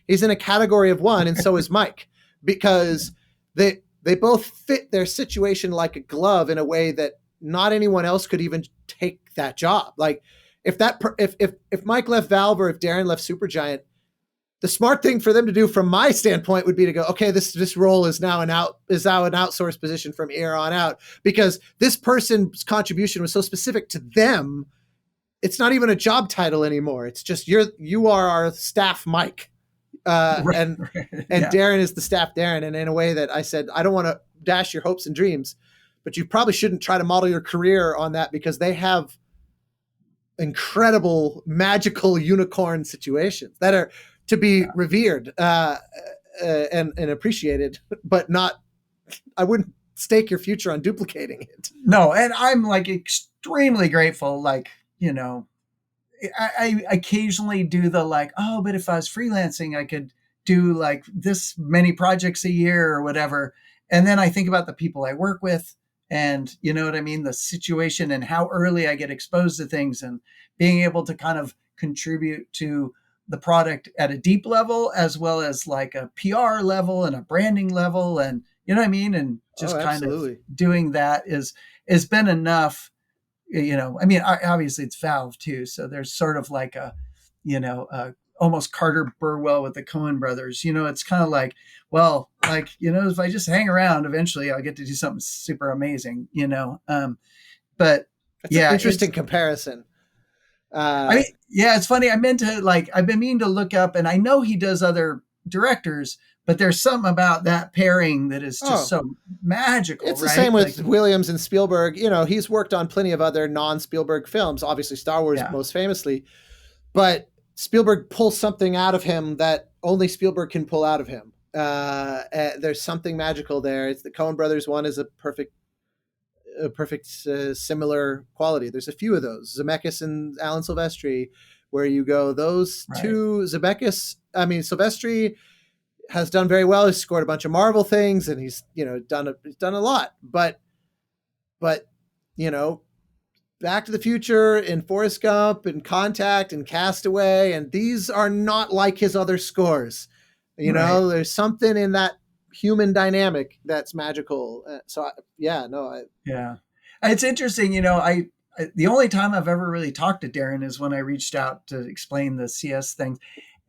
He's in a category of one, and so is Mike, because they both fit their situation like a glove in a way that not anyone else could even take that job. Like if Mike left Valve or if Darren left Supergiant, the smart thing for them to do from my standpoint would be to go, okay, this role is now an outsourced position from here on out, because this person's contribution was so specific to them. It's not even a job title anymore. It's just you are our staff Mike, and Darren is the staff Darren. And in a way that I said, I don't want to dash your hopes and dreams, but you probably shouldn't try to model your career on that, because they have incredible magical unicorn situations that are to be revered and appreciated, but not. I wouldn't stake your future on duplicating it. No, and I'm like extremely grateful. Like, I occasionally do the like, oh, but if I was freelancing, I could do like this many projects a year or whatever. And then I think about the people I work with, and you know what I mean, the situation and how early I get exposed to things, and being able to kind of contribute to the product at a deep level, as well as like a PR level and a branding level. And you know what I mean? And just kind of doing that has been enough. I mean, obviously it's Valve too. So there's sort of like almost Carter Burwell with the Coen brothers. It's kind of like, well, like, if I just hang around, eventually I'll get to do something super amazing, but that's an interesting comparison. It's funny. I've been meaning to look up, and I know he does other directors, but there's something about that pairing that is just so magical. It's the same with Williams and Spielberg. He's worked on plenty of other non-Spielberg films, obviously Star Wars most famously, but Spielberg pulls something out of him that only Spielberg can pull out of him. There's something magical there. It's the Coen brothers one is a perfect similar quality. There's a few of those, Zemeckis and Alan Silvestri, where you go, those two, Silvestri has done very well. He's scored a bunch of Marvel things, and he's done a lot. But Back to the Future and Forrest Gump and Contact and Castaway, and these are not like his other scores. There's something in that human dynamic that's magical. It's interesting. The only time I've ever really talked to Darren is when I reached out to explain the CS thing,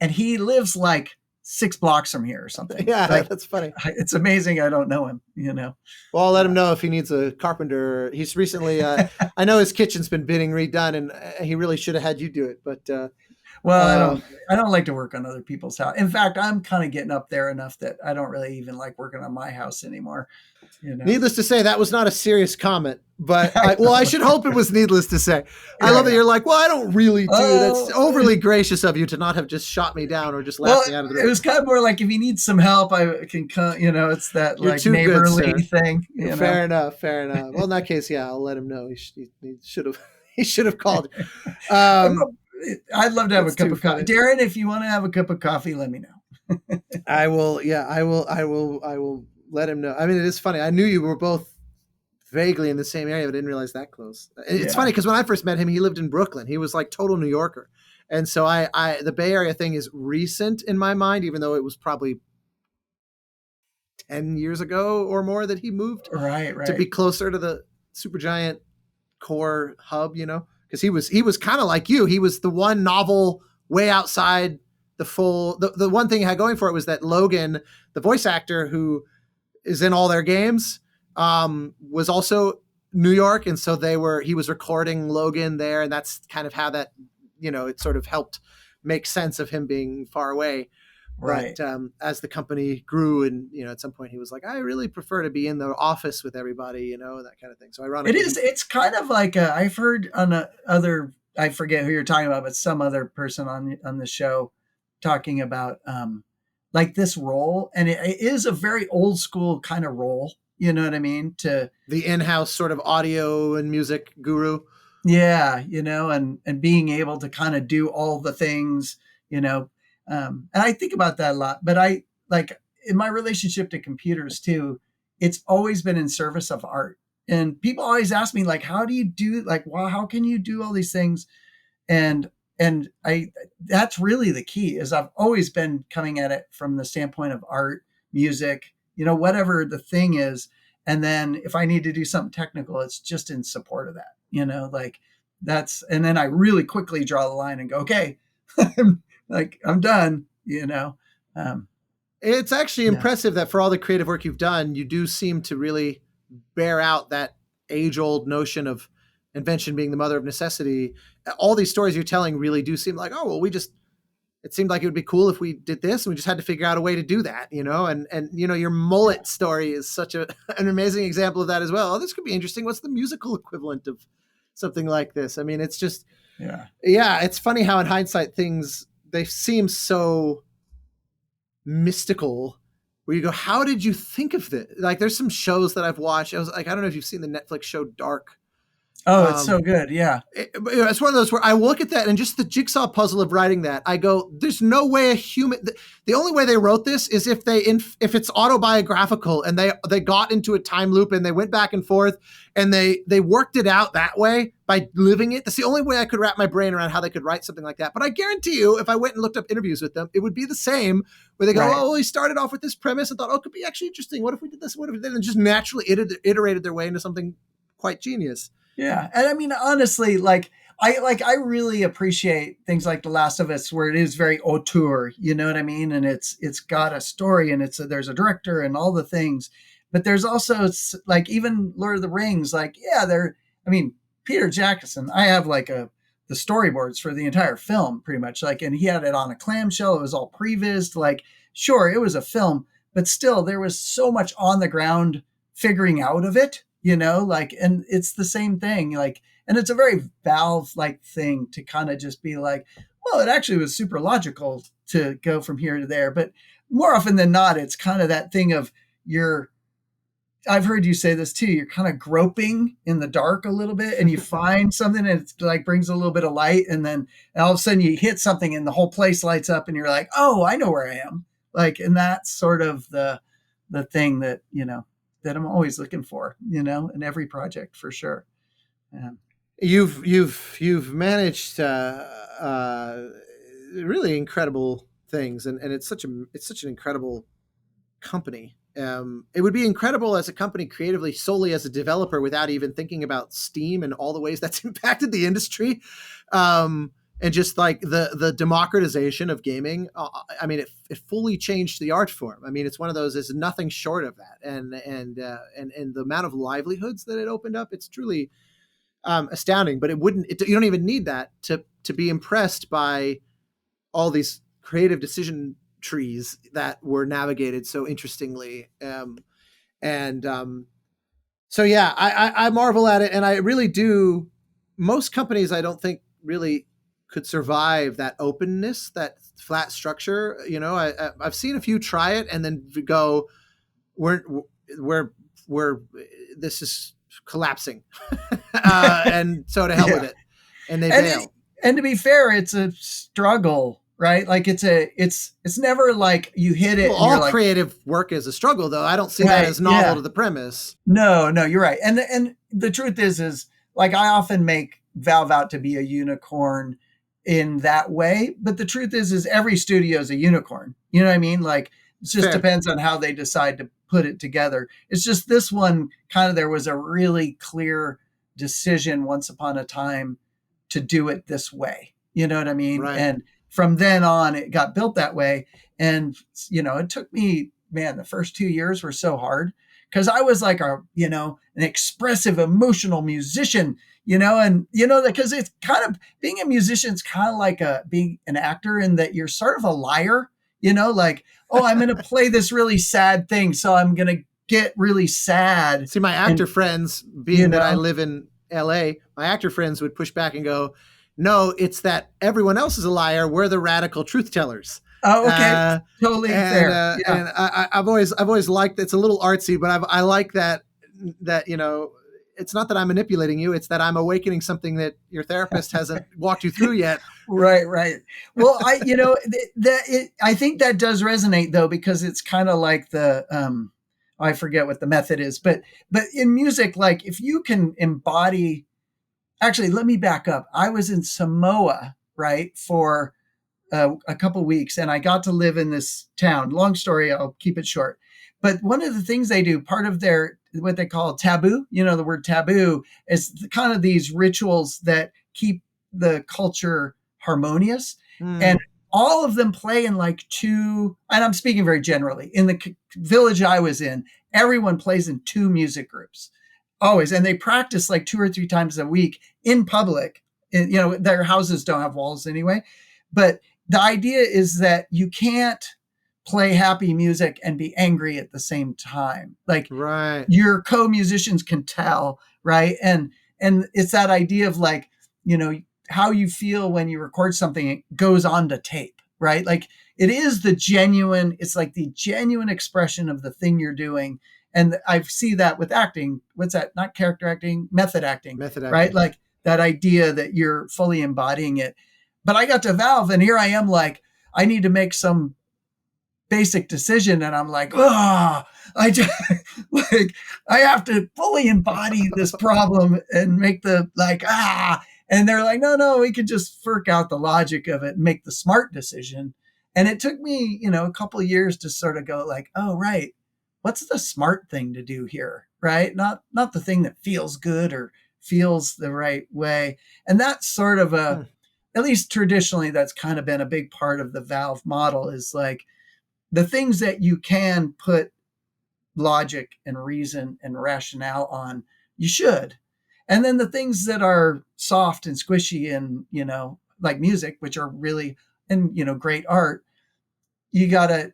and he lives like 6 blocks from here or something. Yeah, Like, that's funny. it's amazing I don't know him, you know. Well, I'll let him know if he needs a carpenter. He's recently, I know his kitchen's been bidding redone, and he really should have had you do it. But Well, I don't like to work on other people's house. In fact, I'm kind of getting up there enough that I don't really even like working on my house anymore. You know? Needless to say, that was not a serious comment, but I should hope it was needless to say. I love that you're like, well, I don't really do. That's overly gracious of you to not have just shot me down or just laughed me out of the room. It was kind of more like, if he needs some help, I can come, you know, it's that You're like neighborly thing. Fair enough. Well, in that case, yeah, I'll let him know. He should have called. I'd love to have a cup of coffee. Darren, if you want to have a cup of coffee, let me know. I will. Yeah, I will let him know. I mean, it is funny. I knew you were both vaguely in the same area, but didn't realize that close. It's funny because when I first met him, he lived in Brooklyn. He was like total New Yorker. And so the Bay Area thing is recent in my mind, even though it was probably 10 years ago or more that he moved to be closer to the Supergiant core hub, you know, because he was kind of like you. He was the one novel way outside the one thing he had going for it was that Logan, the voice actor who is in all their games, was also New York. And so he was recording Logan there. And that's kind of how that, you know, it sort of helped make sense of him being far away. Right. But as the company grew and, you know, at some point he was like, I really prefer to be in the office with everybody, you know, that kind of thing. So ironically. It's kind of like, I've heard on I forget who you're talking about, but some other person on the show talking about like this role. And it is a very old school kind of role. You know what I mean? To the in-house sort of audio and music guru. Yeah. You know, and being able to kind of do all the things, you know, and I think about that a lot, but I like in my relationship to computers too, it's always been in service of art. And people always ask me like, how do you do like, wow, how can you do all these things? And that's really the key is I've always been coming at it from the standpoint of art, music, you know, whatever the thing is. And then if I need to do something technical, it's just in support of that, you know, like and then I really quickly draw the line and go, okay, like I'm done, you know. It's actually impressive that for all the creative work you've done, you do seem to really bear out that age-old notion of invention being the mother of necessity. All these stories you're telling really do seem like, oh, well, it seemed like it would be cool if we did this and we just had to figure out a way to do that, you know? And you know, your mullet story is such an amazing example of that as well. Oh, this could be interesting. What's the musical equivalent of something like this? I mean, it's just, it's funny how in hindsight they seem so mystical where you go, how did you think of this? Like there's some shows that I've watched. I was like, I don't know if you've seen the Netflix show Dark. Oh, it's so good. Yeah. It's one of those where I look at that and just the jigsaw puzzle of writing that, I go, there's no way a human, the only way they wrote this is if it's autobiographical and they got into a time loop and they went back and forth and they worked it out that way by living it. That's the only way I could wrap my brain around how they could write something like that. But I guarantee you, if I went and looked up interviews with them, it would be the same where they go, oh, well, he started off with this premise and thought, oh, it could be actually interesting. What if we did this? What if we did? And just naturally iterated their way into something quite genius. Yeah. And I mean, honestly, I really appreciate things like The Last of Us where it is very auteur, you know what I mean? And it's got a story and there's a director and all the things, but there's also like even Lord of the Rings, like, Peter Jackson, I have like the storyboards for the entire film pretty much like, and he had it on a clamshell. It was all prevised, like, sure, it was a film, but still there was so much on the ground figuring out of it. You know, like, and it's the same thing, like, and it's a very Valve-like thing to kind of just be like, well, it actually was super logical to go from here to there. But more often than not, it's kind of that thing of I've heard you say this too, you're kind of groping in the dark a little bit and you find something and it's like brings a little bit of light. And then all of a sudden you hit something and the whole place lights up and you're like, oh, I know where I am. Like, and that's sort of the thing that, you know, that I'm always looking for, you know, in every project for sure. You've managed really incredible things, and it's such an incredible company. It would be incredible as a company creatively solely as a developer without even thinking about Steam and all the ways that's impacted the industry. And and just like the democratization of gaming. I mean, it fully changed the art form. I mean, it's one of those, is nothing short of that. And the amount of livelihoods that it opened up, it's truly astounding. But you don't even need that to be impressed by all these creative decision trees that were navigated so interestingly. So yeah, I marvel at it, and I really do. Most companies, I don't think, really could survive that openness, that flat structure. You know, I've seen a few try it and then go, we're this is collapsing, and so to hell with it, and they fail. And to be fair, it's a struggle, right? Like it's never like you hit it. Well, all creative work is a struggle, though. I don't see that as novel to the premise. No, you're right. And the truth is like, I often make Valve out to be a unicorn in that way. But the truth is every studio is a unicorn. You know what I mean? Like, it just depends on how they decide to put it together. It's just this one kind of, there was a really clear decision once upon a time to do it this way. You know what I mean? Right. And from then on, it got built that way. And, you know, it took me, man, the first 2 years were so hard because I was like an expressive, emotional musician, and, because it's kind of, being a musician is kind of like being an actor, in that you're sort of a liar, like, oh, I'm going to play this really sad thing, so I'm going to get really sad. See, my actor friends, being that I live in LA, my actor friends would push back and go, no, it's that everyone else is a liar. We're the radical truth tellers. Oh, okay. Totally fair. And I've always liked, it's a little artsy, but I like that, it's not that I'm manipulating you. It's that I'm awakening something that your therapist hasn't walked you through yet. Right. Well, I think that does resonate, though, because it's kind of like I forget what the method is, but in music, like, if you can embody, actually, let me back up. I was in Samoa, right, for a couple weeks, and I got to live in this town. Long story, I'll keep it short. But one of the things they do, part of their, what they call taboo, the word taboo, is kind of these rituals that keep the culture harmonious. And all of them play in like two, and I'm speaking very generally, in the village I was in, everyone plays in two music groups. Always. And they practice like 2 or 3 times a week in public. Their houses don't have walls anyway. But the idea is that you can't play happy music and be angry at the same time. Like, right, your co-musicians can tell, right? And it's that idea of like, how you feel when you record something, it goes on to tape, right? Like, it's like the genuine expression of the thing you're doing. And I see that with acting. What's that? Not character acting, method acting. Right? Like, that idea that you're fully embodying it. But I got to Valve, and here I am, like, I need to make some basic decision, and I'm like, I have to fully embody this problem and make the and they're like, no, we can just work out the logic of it and make the smart decision. And it took me, a couple of years to sort of go like, oh, right, what's the smart thing to do here, right? Not the thing that feels good or feels the right way. And that's sort of at least traditionally, that's kind of been a big part of the Valve model, is like, the things that you can put logic and reason and rationale on, you should. And then the things that are soft and squishy and, like music, which are really, and, great art, you gotta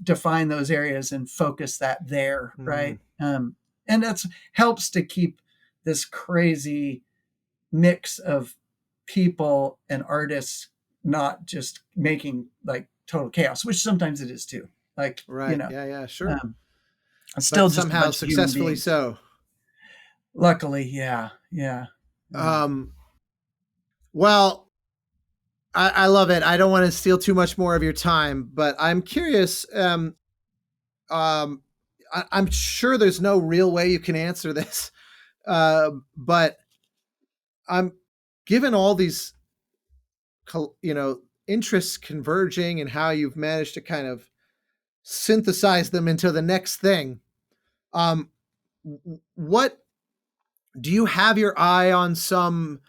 define those areas and focus that there. Right. And that's helps to keep this crazy mix of people and artists not just making like total chaos, which sometimes it is too. Like, right. Yeah, sure. Still just somehow successfully so. Luckily, yeah. Well, I love it. I don't want to steal too much more of your time, but I'm curious. I'm sure there's no real way you can answer this, but I'm given all these, interests converging and how you've managed to kind of synthesize them into the next thing. What do you have your eye on some,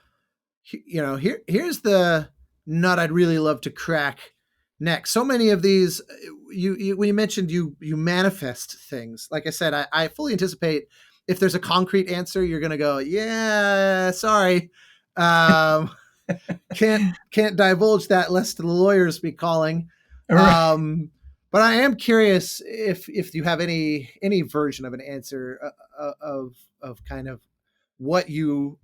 here's the nut I'd really love to crack next. So many of these, when you mentioned you manifest things. Like I said, I fully anticipate if there's a concrete answer, you're going to go, yeah, sorry, um, can't divulge that lest the lawyers be calling. Right. But I am curious if you have any version of an answer of kind of what you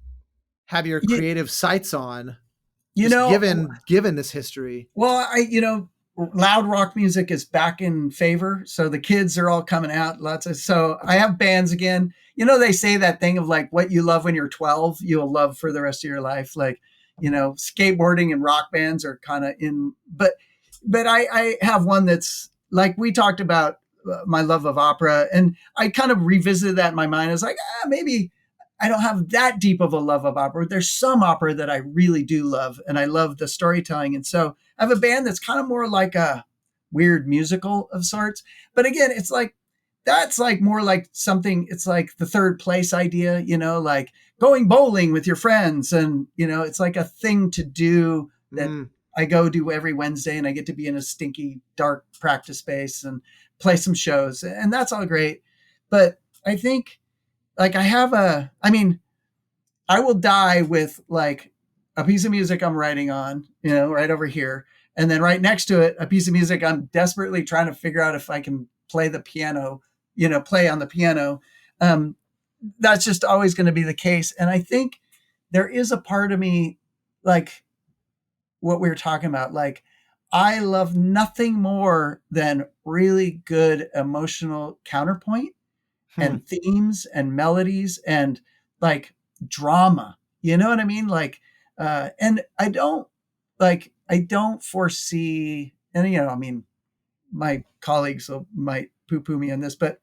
have your You, creative sights on, you just know, given this history. well, loud rock music is back in favor. So the kids are all coming out. So I have bands again. They say that thing of like what you love when you're 12, you'll love for the rest of your life. Like, skateboarding and rock bands are kind of in, but I have one that's like we talked about my love of opera, and I kind of revisited that in my mind. I was like, maybe I don't have that deep of a love of opera. There's some opera that I really do love, and I love the storytelling. And so I have a band that's kind of more like a weird musical of sorts. But again, it's like that's like more like something. It's like the third place idea, like going bowling with your friends, and it's like a thing to do that I go do every Wednesday, and I get to be in a stinky dark practice space and play some shows, and that's all great. But I think like I will die with like a piece of music I'm writing on, right over here. And then right next to it, a piece of music I'm desperately trying to figure out if I can play the piano, play on the piano. That's just always going to be the case. And I think there is a part of me, like what we were talking about, like I love nothing more than really good emotional counterpoint and themes and melodies and like drama. You know what I mean? Like, and I don't foresee, and my colleagues might poo-poo me on this, but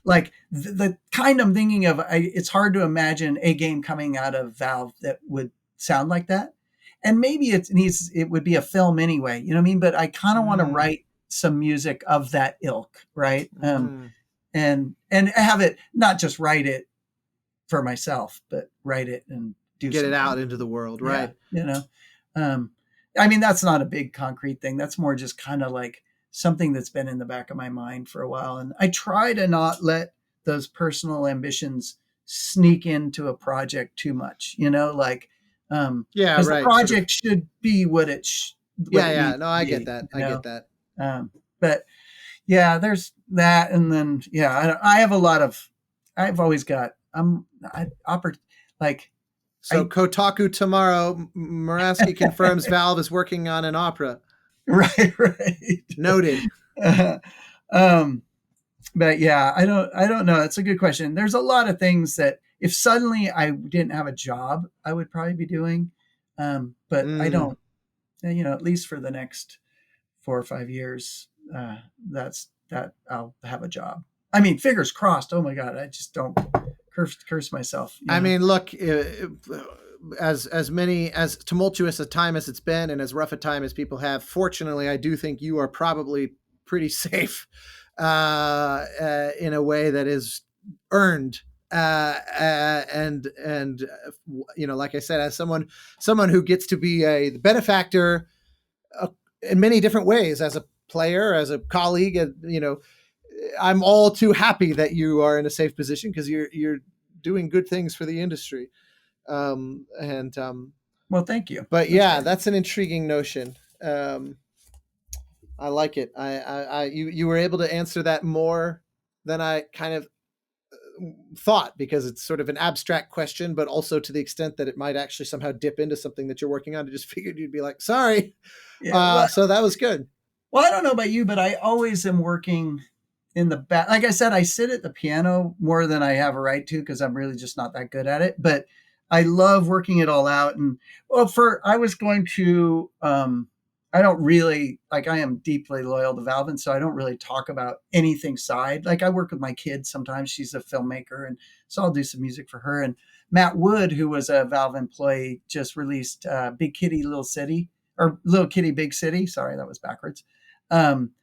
like the kind I'm thinking of, it's hard to imagine a game coming out of Valve that would sound like that. And maybe it would be a film anyway, you know what I mean? But I kind of want to write some music of that ilk, right? And have it not just write it for myself, but write it and get it out into the world, right? That's not a big concrete thing. That's more just kind of like something that's been in the back of my mind for a while. And I try to not let those personal ambitions sneak into a project too much, because the project should be what it no, I get that. I get that. But yeah, there's that. And then, I've always got, so Kotaku tomorrow, Morasky confirms Valve is working on an opera. Right. Noted. But yeah, I don't know. It's a good question. There's a lot of things that if suddenly I didn't have a job, I would probably be doing. But I don't, at least for the next 4 or 5 years, that I'll have a job. I mean, fingers crossed. Oh my God. I just don't curse myself. I mean, look, as tumultuous a time as it's been and as rough a time as people have, fortunately, I do think you are probably pretty safe in a way that is earned. And like I said, as someone who gets to be the benefactor in many different ways, as a player, as a colleague, I'm all too happy that you are in a safe position because you're doing good things for the industry. Well, thank you. But that's an intriguing notion. I like it. You were able to answer that more than I kind of thought, because it's sort of an abstract question, but also to the extent that it might actually somehow dip into something that you're working on. I just figured you'd be like, sorry. So that was good. Well, I don't know about you, but I always am working in the back. Like I said, I sit at the piano more than I have a right to, because I'm really just not that good at it. But I love working it all out. And I was going to, I don't really, like, I am deeply loyal to Valve, and so I don't really talk about anything side. Like, I work with my kid sometimes. She's a filmmaker, and so I'll do some music for her. And Matt Wood, who was a Valve employee, just released Big Kitty Little City, or Little Kitty Big City. Sorry, that was backwards.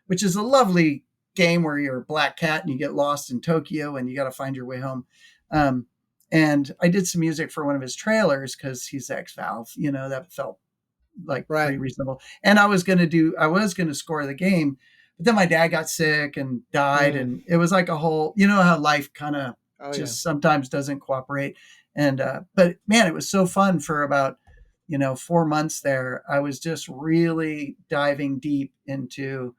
Which is a lovely game where you're a black cat and you get lost in Tokyo and you got to find your way home. And I did some music for one of his trailers because he's ex-Valve, that felt like Right. pretty reasonable. And I was going to score the game, but then my dad got sick and died. Mm. And it was like a whole, you know, how life kind of Oh yeah. just sometimes doesn't cooperate. And, but man, it was so fun for about, 4 months there. I was just really diving deep into,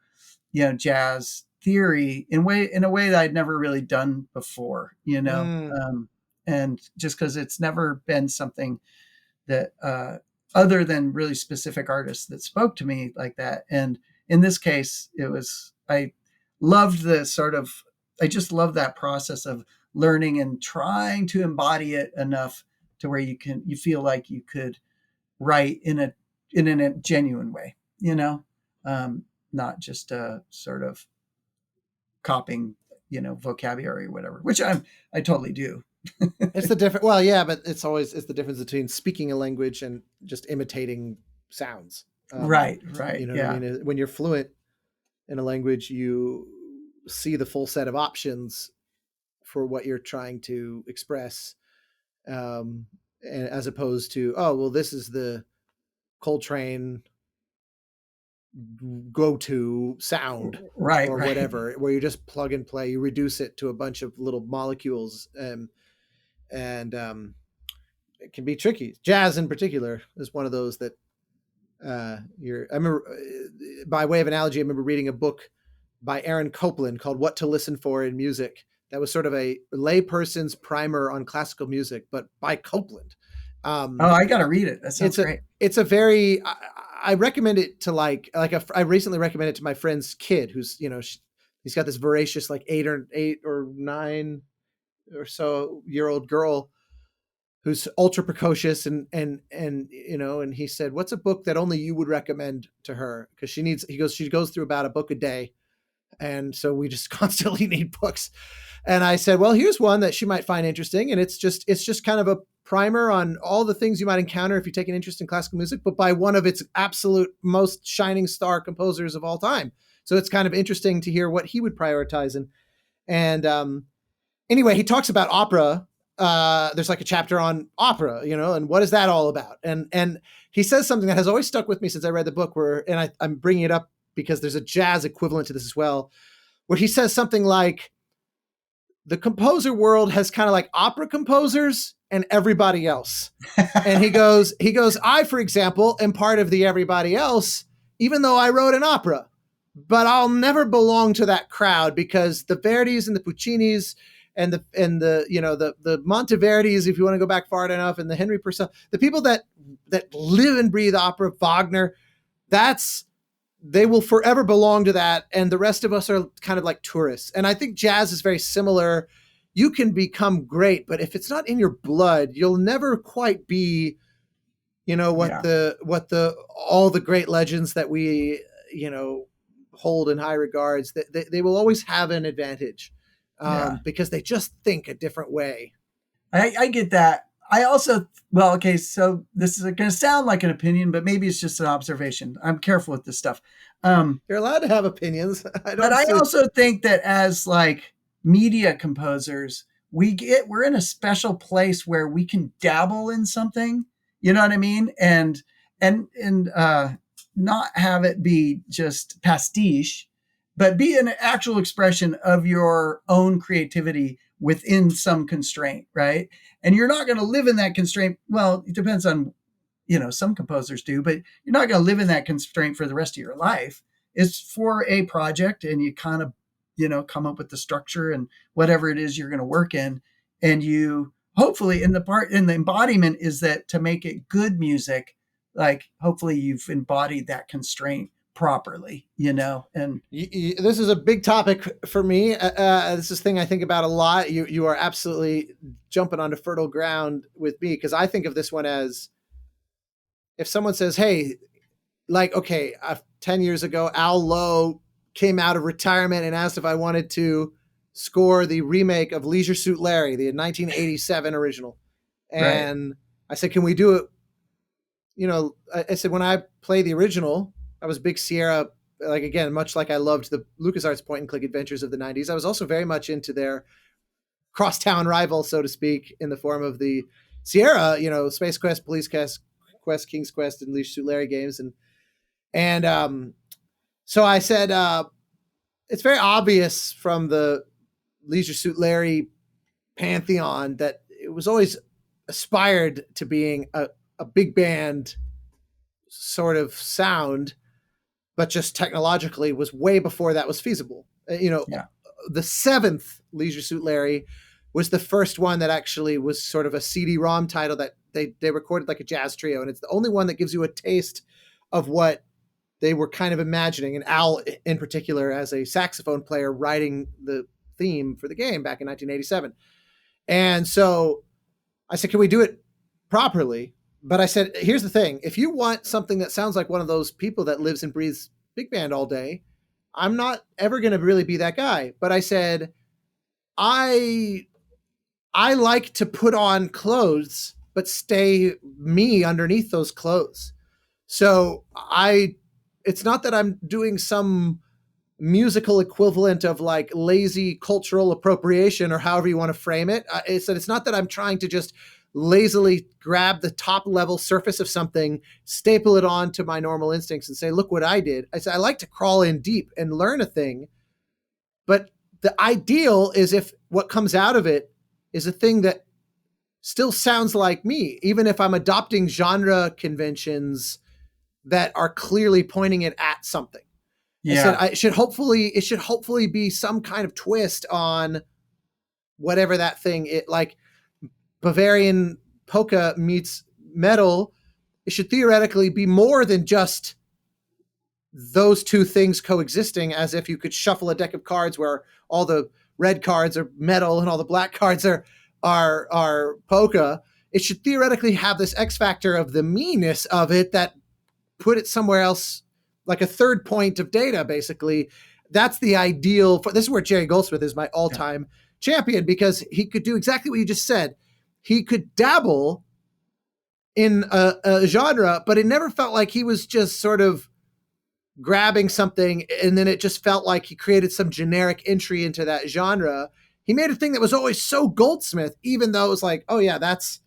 jazz theory in a way that I'd never really done before, Mm. and just because it's never been something that other than really specific artists that spoke to me like that. And in this case, I loved the sort of, I just love that process of learning and trying to embody it enough to where you feel like you could write in a genuine way, not just a sort of copying, vocabulary or whatever, which I totally do. It's the different. Well, yeah, but it's the difference between speaking a language and just imitating sounds. Right. You know what I Yeah. mean? When you're fluent in a language, you see the full set of options for what you're trying to express, and as opposed to, oh, well, this is the Coltrane go-to sound Right. or Right. whatever, where you just plug and play, you reduce it to a bunch of little molecules, and it can be tricky. Jazz in particular is one of those that I remember, by way of analogy, I remember reading a book by Aaron Copland called What to Listen For in Music. That was sort of a layperson's primer on classical music, but by Copland. Oh, I got to read it. That sounds great. It's a very, I recommend it to I recently recommended it to my friend's kid who's, he's got this voracious, like 8 or 9 or so year old girl who's ultra precocious, and he said, what's a book that only you would recommend to her? Because she goes through about a book a day. And so we just constantly need books. And I said, well, here's one that she might find interesting. And it's just kind of a primer on all the things you might encounter if you take an interest in classical music, but by one of its absolute most shining star composers of all time. So it's kind of interesting to hear what he would prioritize. And anyway, he talks about opera. There's like a chapter on opera, and what is that all about? And he says something that has always stuck with me since I read the book, I'm bringing it up because there's a jazz equivalent to this as well, where he says something like, the composer world has kind of like opera composers and everybody else. And he goes, I, for example, am part of the everybody else, even though I wrote an opera, but I'll never belong to that crowd, because the Verdis and the Puccinis and the Monteverdis, if you want to go back far enough, and the Henry Purcell, the people that live and breathe opera, Wagner, they will forever belong to that. And the rest of us are kind of like tourists. And I think jazz is very similar. You can become great, but if it's not in your blood, you'll never quite be, all the great legends that we, hold in high regards. They will always have an advantage, because they just think a different way. I get that. I also, well, okay, so this is going to sound like an opinion, but maybe it's just an observation. I'm careful with this stuff. You're allowed to have opinions. I also think that as like media composers, we're in a special place where we can dabble in something, you know what I mean? And not have it be just pastiche, but be an actual expression of your own creativity within some constraint, right? And you're not going to live in that constraint. Well, it depends on, some composers do, but you're not going to live in that constraint for the rest of your life. It's for a project, and you kind of, come up with the structure and whatever it is you're going to work in. And you hopefully in the embodiment is that to make it good music, like hopefully you've embodied that constraint properly, and this is a big topic for me. This is a thing I think about a lot. You are absolutely jumping onto fertile ground with me, because I think of this one as, if someone says, hey, like, okay, 10 years ago, Al Lowe came out of retirement and asked if I wanted to score the remake of Leisure Suit Larry, the 1987 original. And I said, can we do it? I said, when I play the original, I was big Sierra, like, again, much like I loved the LucasArts point and click adventures of the 90s. I was also very much into their crosstown rival, so to speak, in the form of the Sierra, Space Quest, Police Quest, Quest, King's Quest, and Leisure Suit Larry games, and so I said it's very obvious from the Leisure Suit Larry pantheon that it was always aspired to being a big band sort of sound, but just technologically was way before that was feasible. Yeah. The seventh Leisure Suit Larry was the first one that actually was sort of a CD-ROM title that they recorded like a jazz trio, and it's the only one that gives you a taste of what they were kind of imagining, and Al in particular as a saxophone player writing the theme for the game back in 1987. And so I said, can we do it properly? But I said, here's the thing. If you want something that sounds like one of those people that lives and breathes big band all day, I'm not ever going to really be that guy. But I said, I like to put on clothes, but stay me underneath those clothes. So it's not that I'm doing some musical equivalent of like lazy cultural appropriation or however you want to frame it. It's not that I'm trying to just lazily grab the top level surface of something, staple it on to my normal instincts and say, look what I did. I said, I like to crawl in deep and learn a thing. But the ideal is if what comes out of it is a thing that still sounds like me, even if I'm adopting genre conventions that are clearly pointing it at something. Yeah. I said, it should hopefully be some kind of twist on whatever that thing is. Like Bavarian polka meets metal, it should theoretically be more than just those two things coexisting, as if you could shuffle a deck of cards where all the red cards are metal and all the black cards are polka. It should theoretically have this X factor of the meanness of it that put it somewhere else, like a third point of data, basically. That's the ideal. This is where Jerry Goldsmith is my all-time champion, because he could do exactly what you just said. He could dabble in a genre, but it never felt like he was just sort of grabbing something and then it just felt like he created some generic entry into that genre. He made a thing that was always so Goldsmith, even though it was like, oh yeah, that's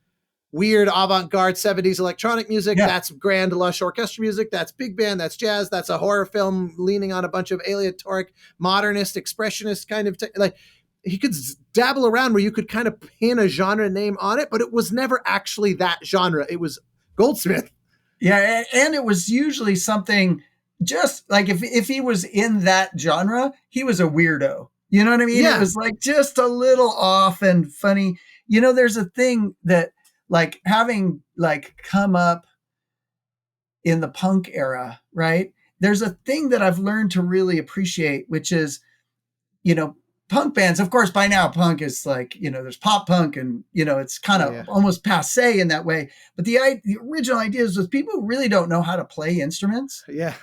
weird avant-garde 70s electronic music. Yeah. That's grand, lush orchestra music. That's big band. That's jazz. That's a horror film leaning on a bunch of aleatoric, modernist, expressionist kind of like he could dabble around where you could kind of pin a genre name on it, but it was never actually that genre. It was Goldsmith. Yeah, and it was usually something just like if he was in that genre, he was a weirdo. You know what I mean? Yeah. It was like just a little off and funny. You know, there's a thing that like having like come up in the punk era, right? There's a thing that I've learned to really appreciate, which is, you know, punk bands. Of course, by now punk is like, you know, there's pop punk and, you know, it's kind of almost passé in that way. But the original idea is with people who really don't know how to play instruments. Yeah.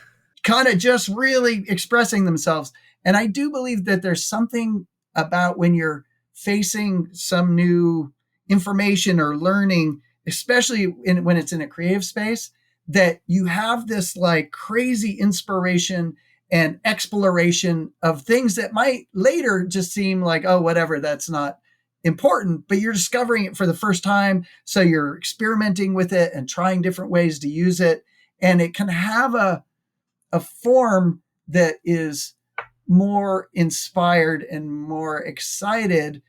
Kind of just really expressing themselves. And I do believe that there's something about when you're facing some new information or learning, especially when it's in a creative space, that you have this like crazy inspiration and exploration of things that might later just seem like, oh, whatever, that's not important, but you're discovering it for the first time. So you're experimenting with it and trying different ways to use it. And it can have a form that is more inspired and more excited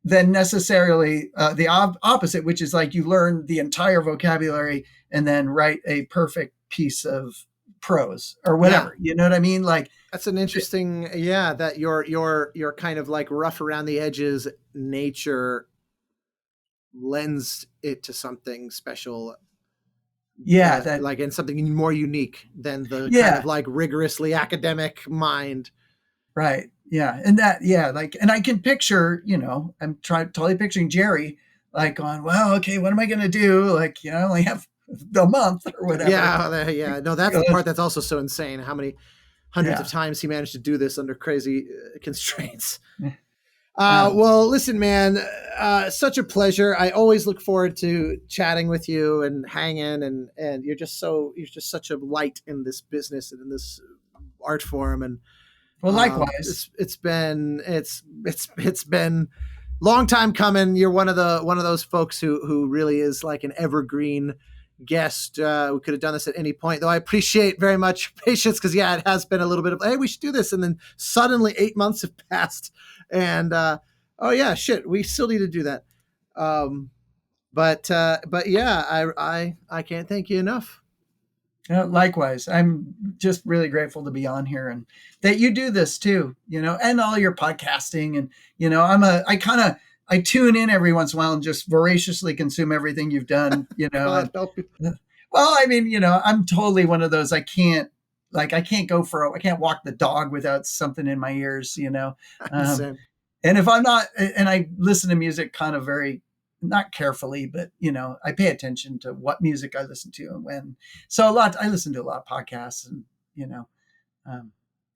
than necessarily the opposite, which is like you learn the entire vocabulary and then write a perfect piece of prose or whatever. Yeah. You know what I mean? Like that's an interesting, that your kind of like rough around the edges nature lends it to something special. Yeah. Like in something more unique than the kind of like rigorously academic mind. Right. Yeah. And and I can picture, you know, I'm totally picturing Jerry like going, well, okay, what am I going to do? Like, you know, I only have a month or whatever. Yeah. No, that's the part that's also so insane. How many hundreds of times he managed to do this under crazy constraints. Well, listen, man, such a pleasure. I always look forward to chatting with you and hanging and you're just such a light in this business and in this art form. And well, likewise, it's been long time coming. You're one of those folks who really is like an evergreen guest. We could have done this at any point, though I appreciate very much patience because, yeah, it has been a little bit of, hey, we should do this. And then suddenly 8 months have passed. And, oh, yeah, shit, we still need to do that. But yeah, I can't thank you enough. Likewise, I'm just really grateful to be on here and that you do this too, and all your podcasting. And, I tune in every once in a while and just voraciously consume everything you've done, God help you. Well, I mean, I'm totally one of those. I can't walk the dog without something in my ears, Same. and if I'm not, and I listen to music kind of very, not carefully, but I pay attention to what music I listen to and when. So I listen to a lot of podcasts, and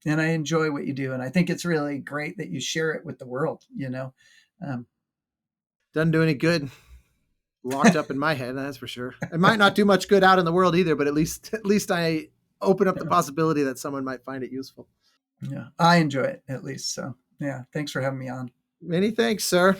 and I enjoy what you do, and I think it's really great that you share it with the world. Doesn't do any good locked up in my head, that's for sure. It might not do much good out in the world either, but at least I open up the possibility that someone might find it useful. Yeah, I enjoy it at least. So yeah, thanks for having me on. Many thanks, sir.